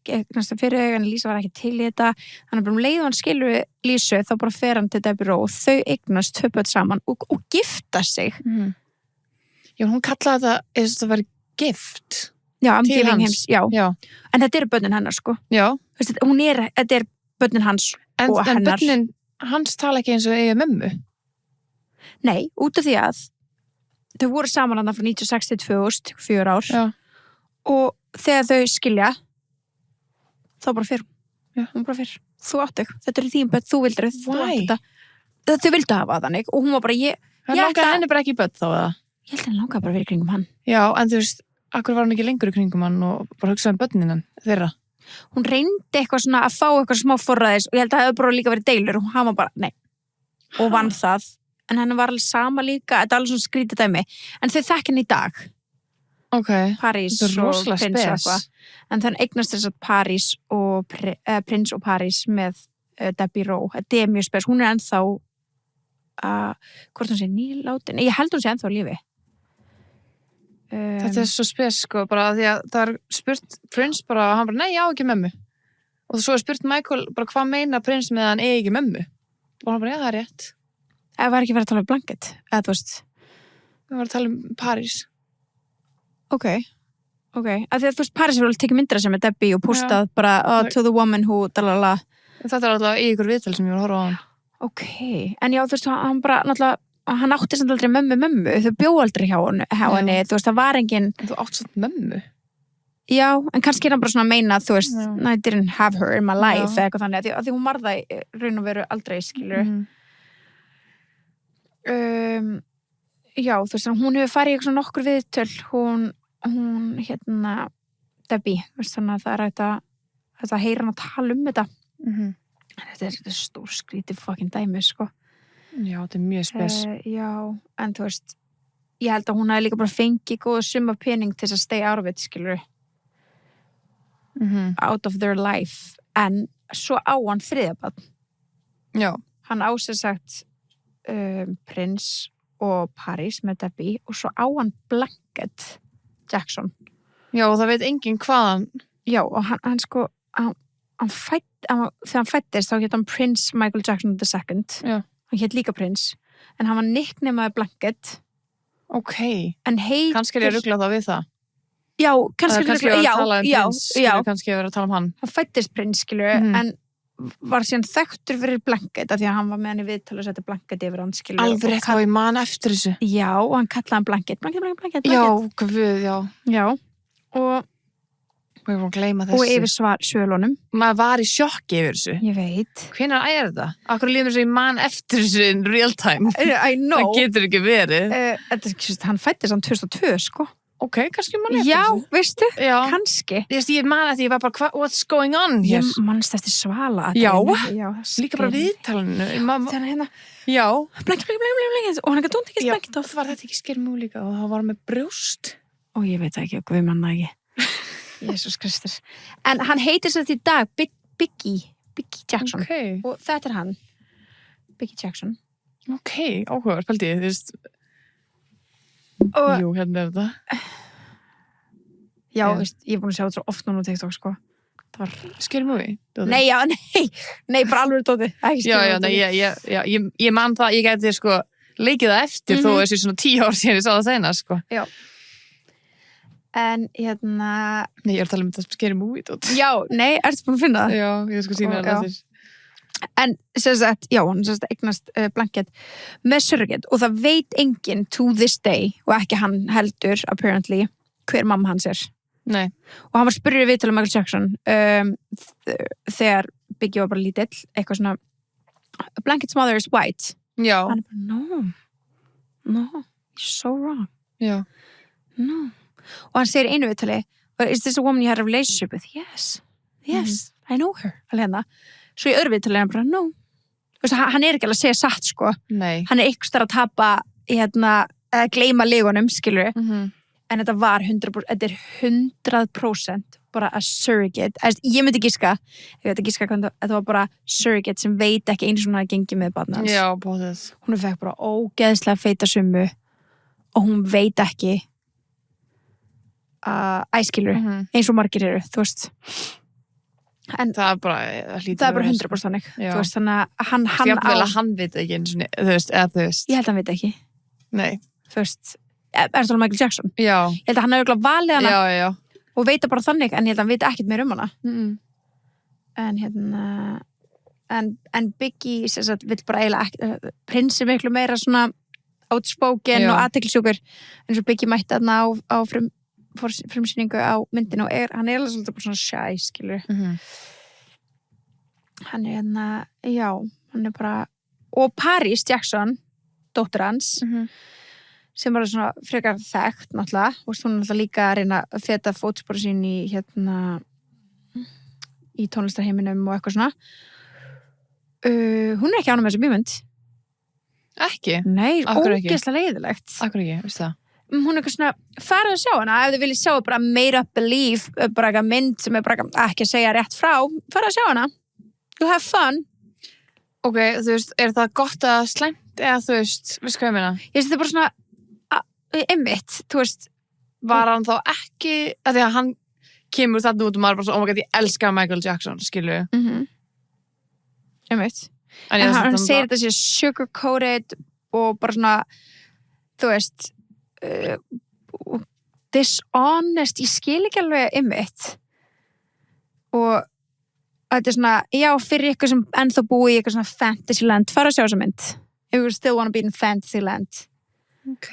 eignast það fyrir þau, en Lisa var ekki til í þetta, þannig að bara leið og hann skilur Lísu, þá bara fer hann til Debbie Rowe og þau eignast 2 börn saman og gifta sig. Já, hún kallaði þetta eins og það væri gift. Já, giving heims, já. En þetta eru börnin hennar, sko. Já. Þetta er börnin hans og hennar. En börnin hans tala ekki eins og eiga mömmu? Nei, út af því að þau voru saman hann frá 96 til 2000, 4 ár. Já. Og þegar þau skilja, þá bara fyrr. Já. Hún bara fyrr. Þú átt þig. Þetta þín börn, þú vildir Why? Þau vildu hafa þannig og hún var bara, langaði henni bara ekki í börn þá, eða? Ég held að henni langaði bara að vera í kringum hann. Já, en þú veist, akkur var hann ekki lengur í kringum hann og bara hugsaði börnin þeirra? Hún reyndi eitthvað svona að fá eitthvað smá forræðis og ég held að það hefði bara líka verið deilur og hann var bara, nei. Og vann það. En henni var alveg sama líka, þetta er alveg svona skrítið dæmi. En þau þekki henni í dag. Ok. París og prins og eitthvað. En þannig eignast þess að París og prins og París með Debbie Rowe. Þetta er mjög spes. Hún er ennþá, hvort hún sé nýlátin. Ég held hún sé ennþá á lífi. Þetta er svo spes, sko, bara því að það er spurt prins bara, hann bara, nei, ég á ekki mömmu. Og svo er spurt Michael bara, hvað meina prins með að hann eigi ekki mömmu? Og hann bara, já, það er rétt. Það var ekki verið að tala um blanket, eða þú veist. Við varum að tala um París. Ok. Af því að þú veist, París hefur alveg tekið myndra sem er Debbie og postað bara, to the woman who, dalala. Þetta er alltaf í ykkur viðtal sem ég var að horfa á hann. Ok, en já, þú veist, hann bara, náttúrulega, hann átti samt aldrei mömmu, þau bjó aldrei hjá henni, þú veist, það var engin... En þú átt samt mömmu? Já, en kannski er hann bara svona að meina, þú veist, I didn't have her in my life, eða eitthvað þannig, að því hún var það í raun og veru aldrei, skilur. Já, þú veist, hún hefur farið í eitthvað nokkur viðtöl, hún hérna, Debbie, veist, þannig að það er þetta að heyra hann að tala um þetta. Þetta er stór skrítið fucking dæmi, sko. Já, þetta er mjög spes. Já, en þú veist, ég held að hún hafi líka bara fengið góða summa pening til þess að stay out of it, skilur. Out of their life. En svo á hann þriðabarn. Já. Hann á sér sagt prins og París með Debbie og svo á hann Blanket Jackson. Já, og það veit enginn hvaðan. Já, og hann sko, þegar hann fættist þá hét hann Prince Michael Jackson II. Já. Hann hét líka prins, en hann var nicknamaður Blanket. Ok. En heitir... Kannski er ég ruglað það við það. Já, kannski er ég að tala um prins, skilur kannski að vera að tala um hann. Hann fættist prins, skilur, en var síðan þekktur fyrir Blanket, af því að hann var með hann í viðtal og setti Blanket yfir hann, skilur. Alveg rétt, þá ég man eftir þessu. Já, og hann kallaði hann Blanket. Já, guð, já. Já, og við vorum að gleyma þessu. Og yfir svölunum. Maður var í sjokki yfir þessu. Ég veit. Hvenær er þetta? Akkur líður svo ég man eftir þessu in real time. I know. Það getur ekki verið. Hann fættist hann 2002, sko. Ok, kannski man eftir þessu. Já, veistu? Já. Kannski. Ég man eftir, ég var bara, what's going on hér? Ég manst eftir Svala. Já. Líka bara viðtalinu. Þannig hérna. Já. Blanket. Og hann ekki tónt ekki Blanket á. Var þetta ekki Scary Movie líka og það var með brjóst? Ó, ég veit ekki, guð manna ekki. Jesus Kristus. En hann heitir svo þetta í dag Biggie Jackson. Okay. Og þetta er hann. Biggie Jackson. Ok, áhugaður, pældi ég, þú veist. Jú, hérna er þetta. Já, veist, ég er búin að sjá þetta svo oft núna á TikTok, sko. Það var... Scary Movie? Nei, bara alveg tóti. Já, ég man það, ég gæti sko leikið það eftir þó þessi svona 10 ár síðan ég sá það senast, sko. Já. En hérna... Nei, ég er að tala um þetta Scary Movie, tótt. Já, nei, ertu búin að finna það? Já, ég skal sína það eftir. En, sem sagt, já, hann sem sagt eignast Blanket með surrogate og það veit enginn to this day og ekki hann heldur, apparently, hver mamma hans er. Nei. Og hann var spurður í viðtal um Michael Jackson þegar Biggie var bara lítill, eitthvað svona Blanket's mother is white. Já. Hann er bara, no, you're so wrong. Já. No. Og hann segir einu viðtali, is this a woman you had a relationship with? Yes, I know her. Alveg svo í öðru viðtali er hann bara, no. Veist, hann er ekki alveg að segja satt, sko. Nei. Hann er eitthvað starf að tapa, gleyma legunum, skilur. En þetta var 100%, þetta er 100% bara a surrogate. Ég myndi giska, þetta var bara surrogate sem veit ekki einu svona að gengi með barnans. Já, bóðið. Hún fekk bara ógeðslega feita summu og hún veit ekki æskilur, eins og margir eru, þú veist. En það er bara 100% þannig, þú veist, þannig að hann hann veit ekki eins og þú veist, eða þú veist. Ég held að hann veit ekki. Nei. Þú veist, er það Michael Jackson? Já. Ég held að hann hefur valið hana já. Og veit bara þannig, en ég held að hann veit ekkert meir um hana. En hérna en Biggie, sem sagt, vill bara eiginlega ekki, prins er miklu meira svona outspoken og athyglisjúkur eins og Biggie mætti þarna á frumsýningu á myndinu og hann alveg svolítið bara svona shy, skilur. Hann hérna, hann bara og Paris Jackson, dóttir hans sem var svona frekar þekkt náttúrulega, hún er náttúrulega líka að reyna að feta fótspor sín í í tónlistarheiminum og eitthvað svona hún er ekki ánum með þessu bíómynd. Ekki? Nei, ógeðslega leiðilegt. Akkur ekki, veist það? Hún er eitthvað svona, farið að sjá hana ef þið viljið sjá bara made up believe, bara eitthvað mynd sem er bara ekki að segja rétt frá, farið að sjá hana. You have fun. Ok, þú veist, er það gott að slæmt eða þú veist hvað ég meina? Ég veist, þetta er bara svona einmitt, þú veist. Var hann þá ekki, að því að hann kemur þarna út og maður bara svo, oh my god, ég elska Michael Jackson, skilju. Einmitt. En hann segir þetta sé sugar-coated og bara svona, þú veist, dishonest, ég skil ekki alveg einmitt. Og þetta er svona, fyrir ykkur sem ennþá búi í eitthvað svona fantasyland, fara að sjá þessa mynd. If you still wanna be in fantasyland. Ok.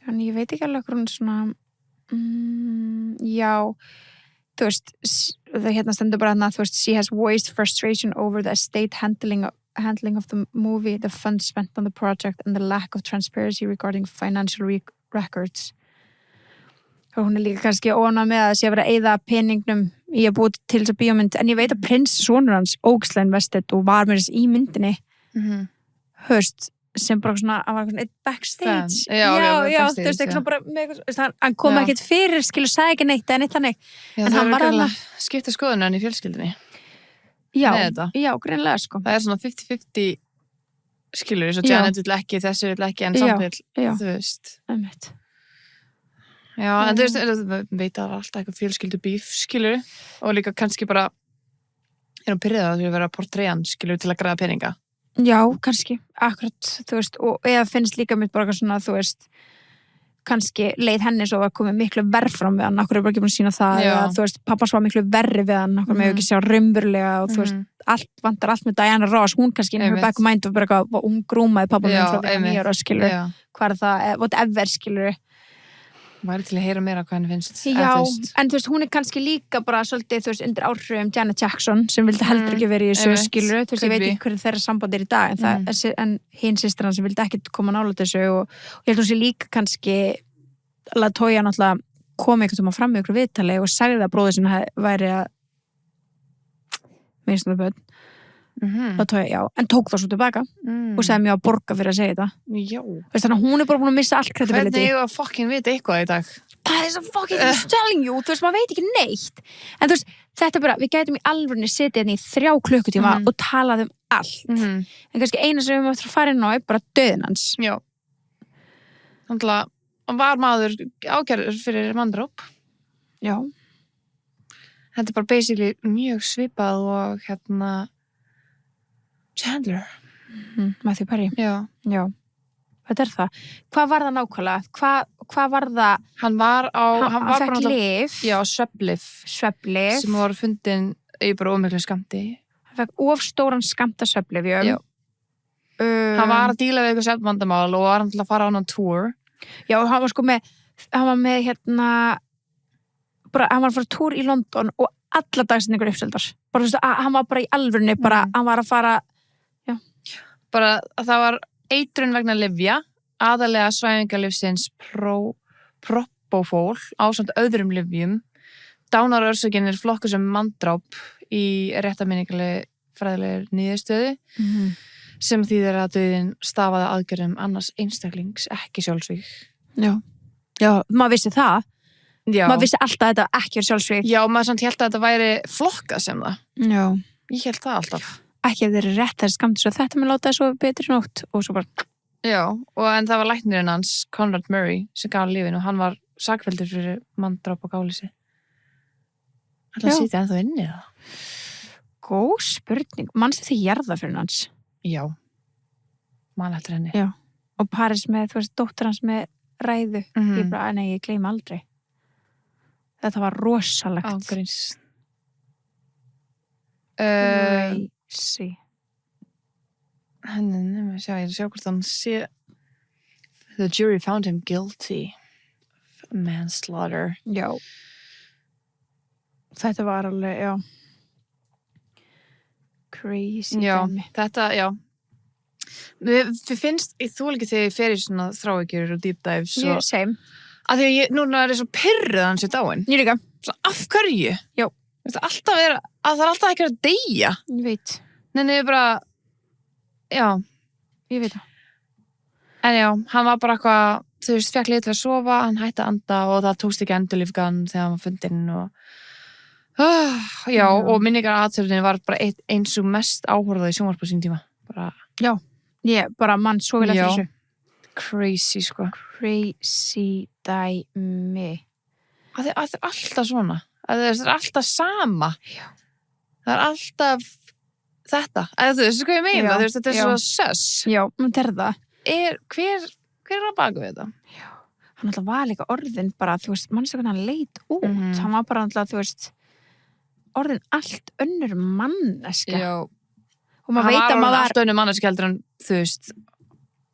Þannig ég veit ekki alveg hvernig svona, þú veist, það hérna stendur bara þarna, þú veist, she has voiced frustration over the estate handling of the movie, the funds spent on the project and the lack of transparency regarding financial records. Og hún er líka kannski óánægð með að það sé að vera að eyða peningnum í að búa til þessa bíómynd, en ég veit að prins sonur hans ógeðslega invested og var með þess í myndinni höst, sem bara svona, hann var svona eitt backstage þú veist, eitthvað bara með, hann kom ekkert fyrir, skilur, sagði ekki neitt eða neitt þannig, en hann var alveg skipta skoðun hann í fjölskyldinni greinlega sko það er svona 50-50 skilur, svo Janet vill ekki, þessi vill ekki en samt vill, þú veist einmitt. En þú veist, veit að það var alltaf eitthvað fjölskyldu bíf, skilur, og líka kannski bara hann byrjaði að vera portræðan, skilur, til að græða peninga. Já, kannski, akkurat, þú veist, og eða finnst líka mitt bara svona, þú veist, kannski leið henni svo að komi miklu verð fram við hann, okkur er bara ekki búin að sína það, eða þú veist, pappas var miklu verri við hann, okkur með ekki sjá raunverulega og þú veist, vantar allt með Diana Ross, hún kannski inn í her back of mind og bara eitthvað, hún grúmaði pappa minn frá því að 9 ára, skilur, hvað er það, whatever, skilur. Væri til að heyra meira hvað henni finnst. Já, en þú veist, hún er kannski líka bara svolítið, þú veist, undir áhrifum Janet Jackson sem vildi heldur ekki verið í þessu, skilur, þú veist, ég veit ekki hverju þeirra samband er í dag, en hinn systir hann sem vildi ekki koma nálægt þessu og ég held hún sé líka kannski Latoya náttúrulega kom einhvern fram með ykkur viðtali og sagði að bróðir sinna væri að minnst það börn Latoya, en tók það svo tilbaka og sagði mér að borga fyrir að segja þetta. Veist, þannig að hún er bara búin að missa allt credibility. Hvernig ég að fucking vita eitthvað í dag? Það er svo fucking telling you, þú veist, maður veit ekki neitt. En þú veist, þetta er bara, við gætum í alvörunni setið hérna í 3 klukkutíma og talað allt. En kannski eina sem við höfum eftir að fara inn á er bara dauðinn hans. Já. Þannig að hann var maður ákærður fyrir manndráp. Já. Þetta er bara basically mjög svipað og Chandler. Matthew Perry. Já. Þetta er það. Hvað var það nákvæmlega? Hvað var það? Hann fekk lyf. Já, svefnlyf. Sem voru fundin í bara ómiklu skammti. Hann fekk of stóran skammta svefnlyfjum. Já. Hann var að díla við eitthvað svefnvandamál og var hann til að fara á hann túr. Já, hann var sko með bara, hann var að fara túr í London og alla dagsetningur uppseldar. Bara, þú veist, hann var bara í alvörunni, bara, hann var að fara bara að það var eitrun vegna lyfja, aðalega svæfingalyfsins propofol ásamt öðrum lyfjum. Dánarörsökin er flokkuð sem manndráp í réttaminningarlega fræðilegri niðurstöðu sem þýðir að dauðinn stafaði aðgerðum annars einstaklings, ekki sjálfsvíg. Já, maður vissi það. Já. Maður vissi alltaf að þetta ekki er sjálfsvíg. Já, maður samt held að þetta væri flokkað sem það. Já. Ég held það alltaf. Ekki ef þeir eru rétt þess skammt svo þetta með láta svo betri nótt og svo bara. Já, en það var læknirinn hans, Conrad Murray, sem gaf lífinu og hann var sakfelldur fyrir manndráp og gáleysi. Það sitja ennþá inni það. Góð spurning. Manstu þið jarðarförin hans? Já. Man eftir henni. Já. Og Paris með, þú veist, dóttir hans með ræðu. Ég bara, nei, ég gleymi aldrei. Þetta var rosalegt. Ágríns. Sí. Ég er að sjá hvort hann sé The jury found him guilty of manslaughter. Já. Þetta var alveg, já. Crazy. Já, dæmi. þetta, já. Við finnst, þú ekki þegar ég fer í svona þráhyggjur og deep dives og... Same. Af því að núna er ég svo pirruð að hann sé dáinn. Ég líka. Svona, af hverju? Já. Það er alltaf ekki að deyja. Ég veit. Nei, ég bara, já. Ég veit það. En já, hann var bara eitthvað, þú veist, fekk liðið til að sofa, hann hætti að anda og það tókst ekki endurlífgan þegar hann var fundinn og... já, og minningar aðtöfnin var bara eins og mest áhorfað í sjónvarp á sín tíma. Bara... Já, ég bara mann svo vel eftir þessu. Crazy, sko. Crazy dæmi. Það er alltaf svona. Það er alltaf sama. Já. Það er alltaf þetta. Þú veist hvað ég meina? Já. Þetta er svo söss. Já, þetta er það. Hver er að baka við þetta? Já. Hann alltaf var líka orðin bara, þú veist, mannstaklega hann leit út. Hann var bara alltaf, þú veist, orðin allt önnur manneska. Já. Og maður veit að maður var... allt önnur manneska heldur en, þú veist,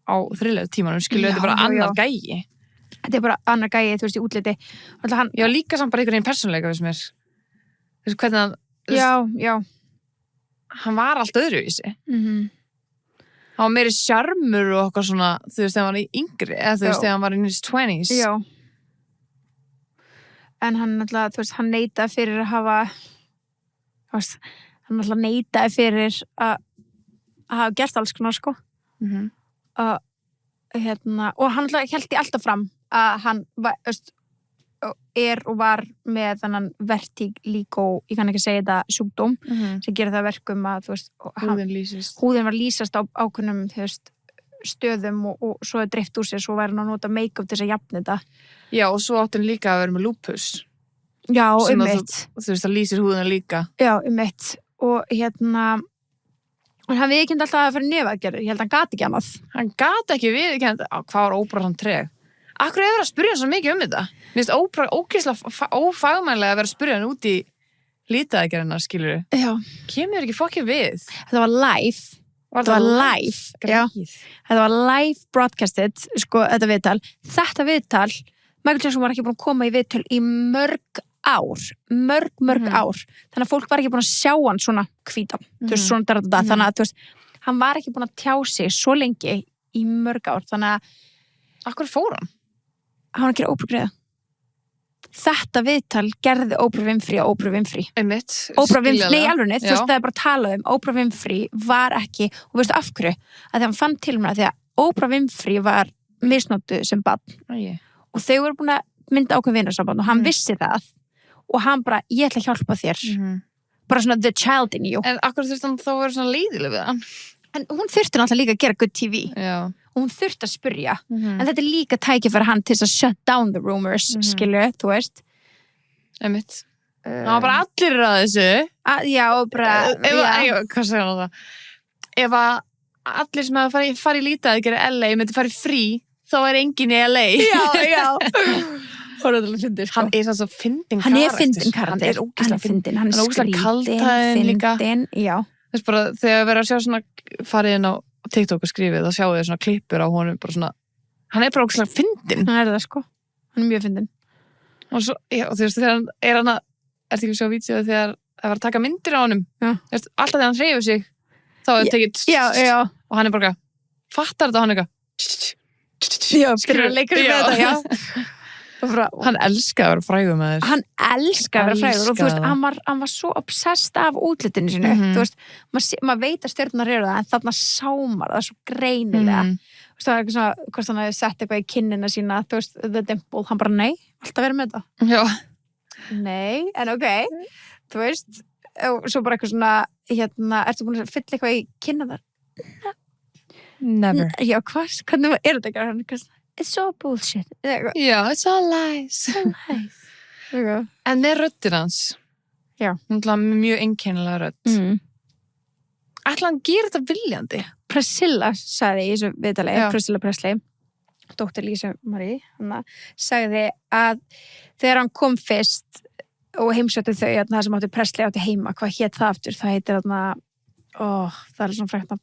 á þriðlega tímanum, þetta er bara annar gæi. Þetta er bara annar gæi, þú veist, í útliti. Hann... Já, líka samt bara einhvern veginn persónuleika, veist mér. Þú veist, hvernig hann... Já. Hann var allt öðruvísi. Hann var meiri sjarmur og eitthvað svona, þú veist, þegar hann var yngri, eða þú veist, þegar hann var in his 20s. Já. En hann alltaf, þú veist, hann neitaði fyrir að hafa, þú veist, hann alltaf neitaði fyrir að hafa gert alls konar, sko. Og hann alltaf held í alltaf fram að hann var, veist, og var með þannan vertíglíkó, ég kann ekki segja þetta, sjúkdóm, sem gerir það verkum að, þú veist, húðin var lýsast á ákveðnum, þú veist, stöðum og svo er dreift úr sér, svo væri hann að nota make-up til þess að jafna þetta. Já, og svo átti hann líka að vera með lúpus. Já, einmitt. Þú veist, það lýsir húðina líka. Já, einmitt. Og og hann viðurkenndi alltaf að fara nefaðgerð, ég held að hann gat ekki annað. Hann gat ekki viðurkennt, hvað var Oprah hann treg? Akkur hefur að spyrja svo mikið þetta? Mér finnst Oprah ógeðslega ófagmænlega að vera að spyrja hann út í lýtaðgerðina, skilur þú? Já. Kemur ekki fokkið við? Þetta var live. Þetta var live. Já. Þetta var live broadcasted, sko, þetta viðtal. Þetta viðtal, Michael Jackson var ekki búin að koma í viðtal í mörg ár. Mörg ár. Þannig að fólk var ekki búin að sjá hann svona hvítan. Þú veist, svona þetta. Þannig að, þú veist, hann var ekki búin að tjá sig svo lengi í mörg ár. Þannig að... Akkur fór hann? Hann var að gera Oprah greiða. Þetta viðtal gerði Oprah Winfrey á Oprah Winfrey. Einmitt. Oprah Winfrey, nei, alveg neitt, þú veist, það er bara að tala Oprah Winfrey var ekki, og veistu af hverju, að því hann fann til mér að því að Oprah Winfrey var misnotuð sem barn. Og þau voru búin að mynda ákveðin vinarsamband og hann vissi það og hann bara, ég ætla að hjálpa þér. Bara svona the child in you. En akkur þurfti hann þá að vera svona leiðileg við hann? En hún þurfti náttúrulega líka að gera good TV. Já. Og hún þurfti að spyrja. En þetta er líka tækifæri hann til að shut down the rumors, skilju, þú veist. Einmitt. Það var bara allir að þessu. Já, bara... Hvað segir hann það? Ef að allir sem hafa farið í lýtaðgerð LA myndi farið frí, þá er enginn í LA. Já. Fyndin, sko. Hann er svo fyndin karakter. Hann er fyndin karakter. Hann er ógeðslega fyndin. Hann er skrítinn líka. Já. Þú veist bara, þegar verið að sjá svona farið inn á TikTok og skrifið, þá sjáu þið svona klippur á honum, bara svona, hann er bara ógeðslega fyndin. Hann er það, sko. Hann er mjög fyndin. Og svo, já, þú veist, þegar hann er hann að, ertu ekki að sjá vídeóið þegar það var að taka myndir á honum, þú veist, alltaf þegar hann hreyfir sig, þá er tekið, já. Og hann er bara, fattar þetta, hann er fyrir að leika við þetta, já. Hann elskaði að vera frægur með þess. Hann elskaði að vera frægur og þú veist, hann var svo obsessed af útlitinu sinu, þú veist, maður veit að stjörnunar eru það, en þarna sá maður það svo greinilega. Þú veist, það var eitthvað svona, hvort hann hefði sett eitthvað í kinnina sína, þú veist, the dimple, hann bara, nei, alltaf verið með þetta. Já. Nei, en ok, þú veist, og svo bara eitthvað svona, ertu búin að fylla eitthvað í kinna þar? Never. Já, hvernig er þetta ekki? It's all bullshit. Já, it's all lies. En með röddin hans, hún er mjög einkennilega rödd. Ætla hann gera þetta viljandi? Priscilla sagði í þessu viðtali, Priscilla Presley, dóttir Lisa Marie, hann sagði að þegar hann kom fyrst og heimsótti þau, það sem átti Presley átti heima, hvað hét það aftur? Það heitir það er svona frækt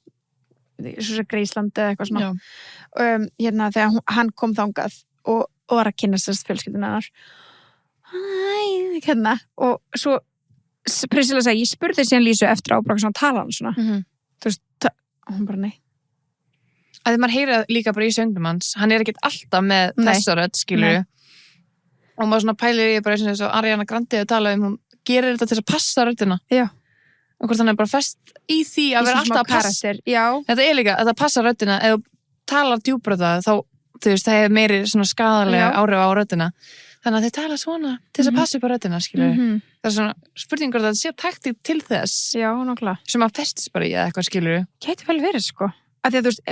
svo Grísland eða eitthvað svona hérna þegar hann kom þangað og var að kynast þess fjölskylduna hennar hérna og svo Priscilla sagði, ég spurði síðan Lísu eftir á bara svona tala hann svona þú veist, hún bara nei að maður heyra líka bara í söngnum hans hann ekkert alltaf með þessa rödd skilur og maður svona pælir ég bara eins og Ariana Grande að tala hún gerir þetta til að passa röddina já og hvort hann bara fest í því að vera alltaf að passa þetta líka, þetta passa röddina ef þú talar djúbröða þá þú veist, það hefur meiri svona skadalega áhrif á röddina þannig að þið tala svona til þess að passa upp á röddina skilur það er svona spurningur að það sé taktík til þess já, nákvæmlega sem að festist bara í eða eitthvað skilur gæti vel verið sko að því að þú veist,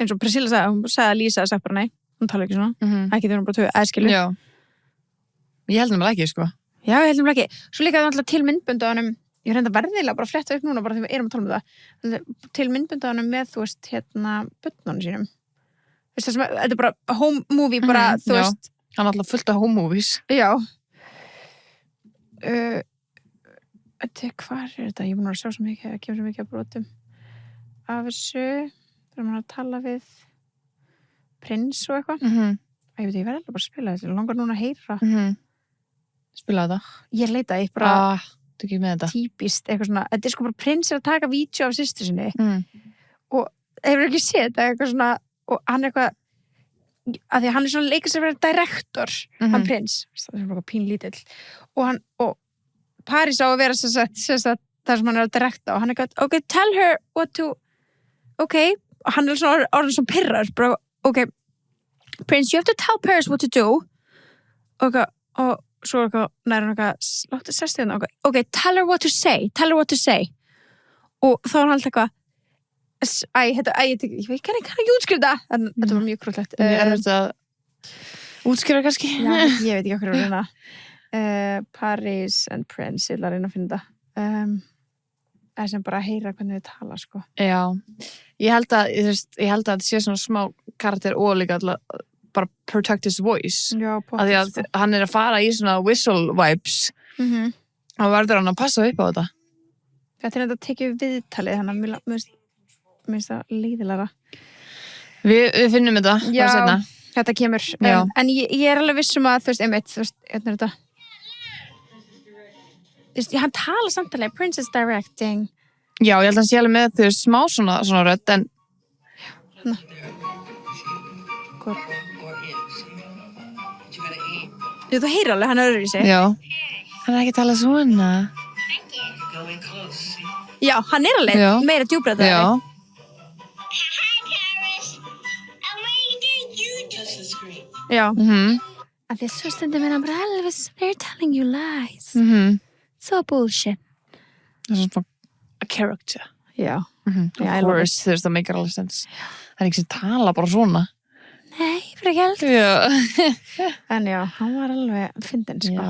eins og Priscilla sagði hún sagði að Lísa að sagt bara nei hún tala ekki svona, ekki þegar hún bara töðu aðskilu já, ég held nefnilega ekki sko já, ég held nefnilega ekki, svo líka það til myndbundaðanum ég reynda verðilega bara að fletta upp núna bara því við erum að tala það til myndbundaðanum með þú veist, hérna, börnunum sínum veist það sem, þetta er bara home movie bara, þú veist hann er alltaf fullt af home movies já hvað er þetta, ég er búin að sjá svo mikið það kemur svo mikið að brotum af þessu þegar maður að tala við prins og eitthvað ég veit, ég verði alveg bara að spila þetta langar núna að heyra spila þetta ég leitaði bara ekki með þetta típist, eitthvað svona, þetta er sko bara prins að taka vídeo af systur sinni og hefur ekki séð þetta eitthvað svona og hann er eitthvað að því að hann er svona leikast að vera direktor hann prins, það er svona pínlítill og París á að vera sem sagt þar sem hann er að direkta og hann er eitthvað, ok, tell her what to ok, og hann er svona orðin svona pirrar, bara, ok Prince, you have to tell Paris what to do og svo er eitthvað, næra hann eitthvað láttu sérstu hérna, ok, tell her what to say og þá er hann alltaf eitthvað ég kann ekki útskrifa en þetta var mjög krúllegt er þetta útskrifa kannski? Já, ég veit ekki okkur að reyna Paris and Prince ég ætla að reyna að finna það sem bara að heyra hvernig við tala sko. Já, ég held að þetta sé svona smá karakter og líka bara protect his voice já, að því að hann er að fara í svona whistle vibes og verður hann að passa upp á þetta þetta er þetta að tekja viðtalið þannig að mér finnst það leiðilega við finnum þetta já, þetta kemur en ég er alveg vissum að þú veist, hvernig er þetta hann tala samtalið Princess Directing já, ég held að hann sé alveg með þau smá svona rödd en þú heyrir alveg, hann er öðru í sig já, hann er ekki að tala svona já, hann er alveg meira djúbrætt já já að því að svo stundum er hann bara alveg they're telling you lies so bullshit það er svona a character já of course, það meikar alveg sens það er ekki sem tala bara svona nei, fyrir ekki held en já, hann var alveg fyndin sko.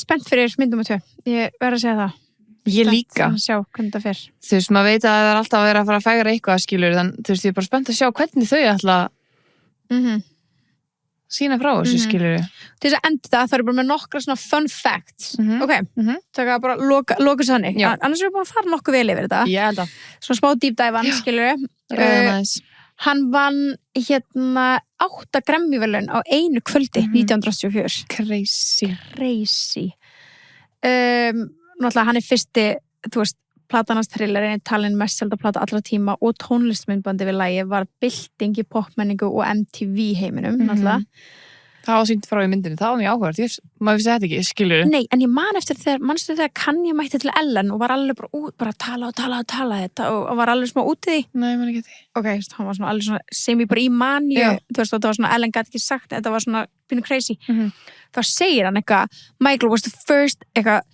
Spennt fyrir myndum og 2 ég verð að segja það ég líka að sjá hvernig það fer þú veist, maður veit að það er alltaf að vera að fara að fægra eitthvað skilur, þannig þú veist, ég er bara spennt að sjá hvernig þau ætla sína frá þessu skilur til þess að enda það eru bara með nokkra svona fun facts ok, það er bara loka svo hannig annars erum við búin að fara nokkuð vel yfir þetta ég held að svona smá deep dive hann skilur hann vann hérna 8 Grammy-verðlaun á einu kvöldi 1984 crazy náttúrulega hann er fyrsti þú veist, platan hans Thriller er talin mest selda plata allra tíma og tónlistmyndbandi við lagi var bylting í popmenningu og MTV heiminum náttúrulega það var sýnt frá í myndinni, það var mjög áhugavert maður vissi þetta ekki, skilur nei, en ég man eftir manstu þegar Kanye mætti til Ellen og var alveg bara að tala þetta og var alveg smá út í því nei, man ekki því ok, hann var svona alveg svona sem ég bara í manju þú veist, það var svona, Ellen gæti ekki sagt þetta var svona, bínu crazy þá segir hann eitthvað, Michael was the first eitthvað,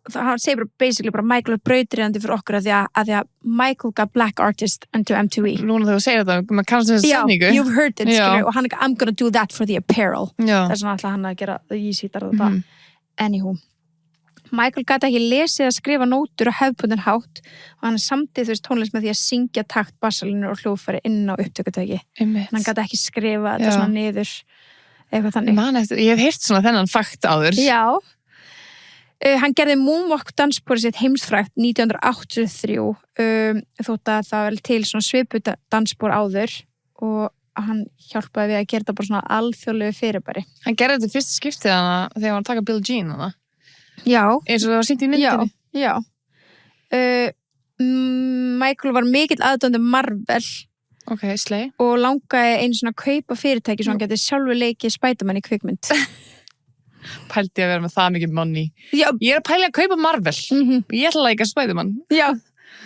hann segir bara basically bara Michael er brautriðandi fyrir okkur að því að Michael got black artist into MTV núna þegar þú segir þetta, maður kannast þessi setningu you've heard it, skilur, og hann er I'm gonna do that for the apparel það er svona alltaf hann að gera Yeezy-sítar og það anywho, Michael gat ekki lesið að skrifa nótur og hefðbundin hátt og hann samtið þú veist tónlist með því að syngja takt bassalínur og hljóðfæri inn á upptökutæki hann gat ekki skrifa þetta svona niður eitthvað þannig ég hef heyrt svona þennan fakt áður já Hann gerði Moonwalk danssporið sitt heimsfrægt 1983 þótt að það var til svona svipuð dansspor áður og hann hjálpaði við að gera þetta bara svona alþjóðlegu fyrirbæri. Hann gerði þetta fyrsta skiptið hana þegar hann var að taka Billie Jean hana. Já. Eins og það var sýnt í myndinni. Já. Michael var mikill aðdáandi Marvel. Ok, slay. Og langaði einu svona kaupa fyrirtæki svo hann geti sjálfur leikið Spider-Man í kvikmynd. Pældi að vera með það mikið money. Já. Ég að pæla að kaupa Marvel. Ég ætla að leika Spider-Man. Já.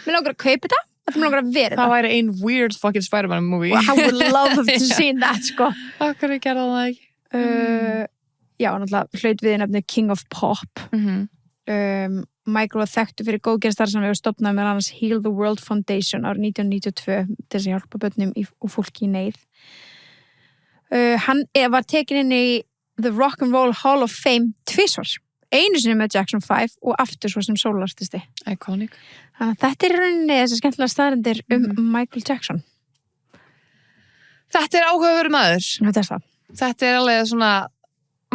Mér langar að kaupa þetta. Mér langar að vera það væri ein weird fucking Spider-Man movie. I would love to see that, sko. Akkur ég gerði það ekki. Já, náttúrulega hlaut við nefni King of Pop. Michael var þekktur fyrir góðgerðarstarfsemi og stofnaði með annars Heal the World Foundation árið 1992 til þess að hjálpa börnum og fólki í neyð. Hann var tekin inn í The Rock and Roll Hall of Fame tvisvar. Einu sinni með Jackson 5 og aftur svo sem sólartisti. Iconic. Þannig að þetta er í rauninni þessi skemmtilega staðreyndir Michael Jackson. Þetta er áhugaverður maður. Þetta er það. Þetta er alveg svona,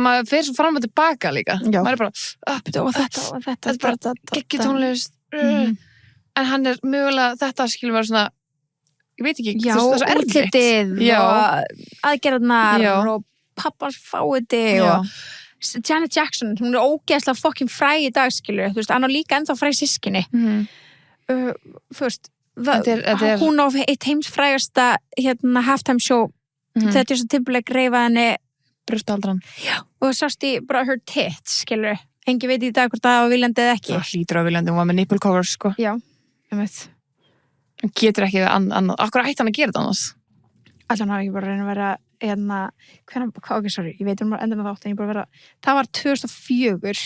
maður fer svo fram og tilbaka líka. Já. Maður er bara, og þetta er bara geggjur tónlist. En hann er mögulega, þetta skilur vera svona, ég veit ekki, já, það er svo erfitt. og aðgerðarnar og pappans fáiði og Janet Jackson, hún er ógeðslega fucking fræg í dag, skilur, þú veist, hann á líka ennþá fræg systkini. Þú veist, hún á eitt heimsfrægasta halftime show, þetta er svo Timberlake reifaði henni brjóstaldran. Já, og sást í bara her tits, skilur, engi veit í dag hvort það var viljandi eða ekki. Það hlýtur á viljandi, hún var með nipple covers, sko. Já, ég veit. Hún getur ekki annað, akkur ætti hann að gera þetta annars? Alltaf hann hafi ekki bara reyna að vera ég veit bara enda með þátt en ég bara vera, það var 2004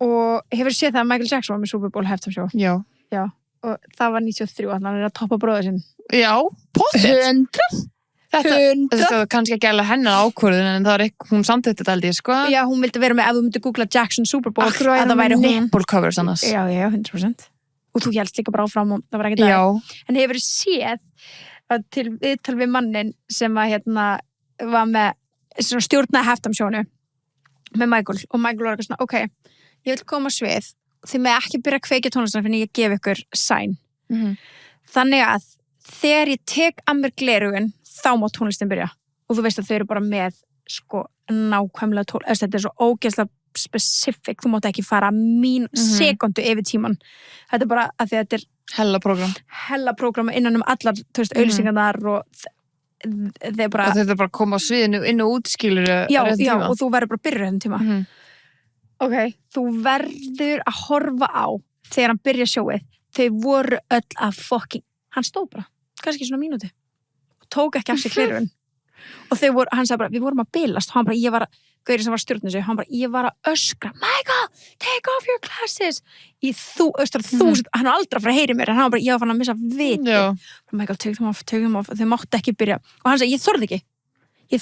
og hefur séð það að Michael Jackson var með Super Bowl halftime show. Já, og það var 93 og hann er að toppa bróður sinn. Já, pottet 100 Þetta var kannski ekki alveg hennar ákvörðun en það var hún samþýtti þetta held ég, sko. Já, hún vildi vera með, ef þú myndi googla Jackson Super Bowl að það væri nipple covers annars. Já, 100% og þú hélst líka bara áfram og það var ekki það. En hefur séð til viðtal við mannin sem að var með stjórnaði halftime shownu með Michael og Michael var eitthvað svona, ok, ég vil koma á svið þið með ekki byrja að kveikja tónlistina fyrir ég gef ykkur sign. Þannig að þegar ég tek að mér glerugun þá má tónlistin byrja og þú veist að þau eru bara með sko nákvæmlega tónlist, þetta er svo ógeðslega specific, þú mátt ekki fara sekundu yfir tíman, þetta er bara að því að þetta er hella prógram innan allar, þú veist, auglýsingarnar og þeir bara og þetta er bara að koma á sviðinu inn og út skilur já, og þú verður bara að byrja þessum tíma. Ok, þú verður að horfa á þegar hann byrja sjóið, þau voru öll að fucking, hann stóð bara kannski svona mínúti og tók ekki af sig gleraugun og þau voru, hann sagði bara, við vorum að bilast og hann bara, gaurið sem var stjórnum sig, hann bara, ég var að öskra Michael, take off your glasses í þúsund, hann var aldrei að fara að heyri mér en hann var bara, ég var fann að missa viti Michael, take them off, þau máttu ekki byrja og hann sagði, ég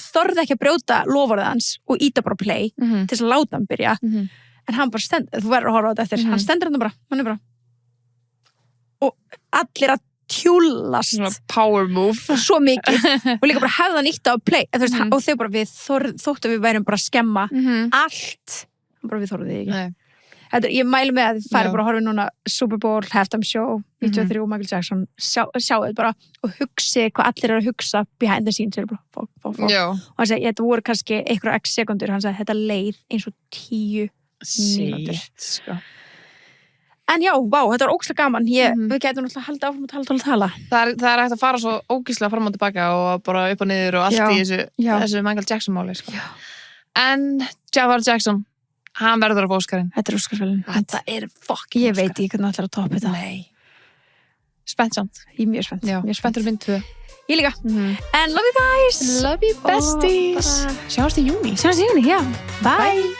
þorði ekki að brjóta loforðið hans og íta bara play til þess að láta hann byrja en hann bara stendur, þú verður að horfa á þetta eftir hann stendur hann bara og allir að tjúlast power move svo mikið og líka bara hefða nýtt á play veist, og þau bara þóttu við værum bara að skemma allt bara við þorðum því ekki ég mælu með að þið færi bara að horfa núna Super Bowl, halftime show 93 Michael Jackson, sjáu þið bara og hugsi hvað allir eru að hugsa behind the scenes bara, og hann segi, þetta voru kannski einhverja x sekundur, hann segi, þetta leið eins og 10 mínútur sko. En já, þetta var ógeðslega gaman. Við getum náttúrulega haldið áfram að tala. Það er hægt að fara svo ógeðslega fram og tilbaka og bara upp og niður og allt í þessu Michael Jackson máli. Sko. En Javar Jackson, hann verður á Óskarinn. Þetta er Óskarsverðlaun. Þetta er fucking Óskar. Ég veit ekki hvernig allir að toppa þetta. Nei. Spennt samt. Ég er mjög spennt. Já, mjög spenntur mynd 2. Ég líka. And love you guys. Love you besties. Sjáumst í júni. Já. Bye.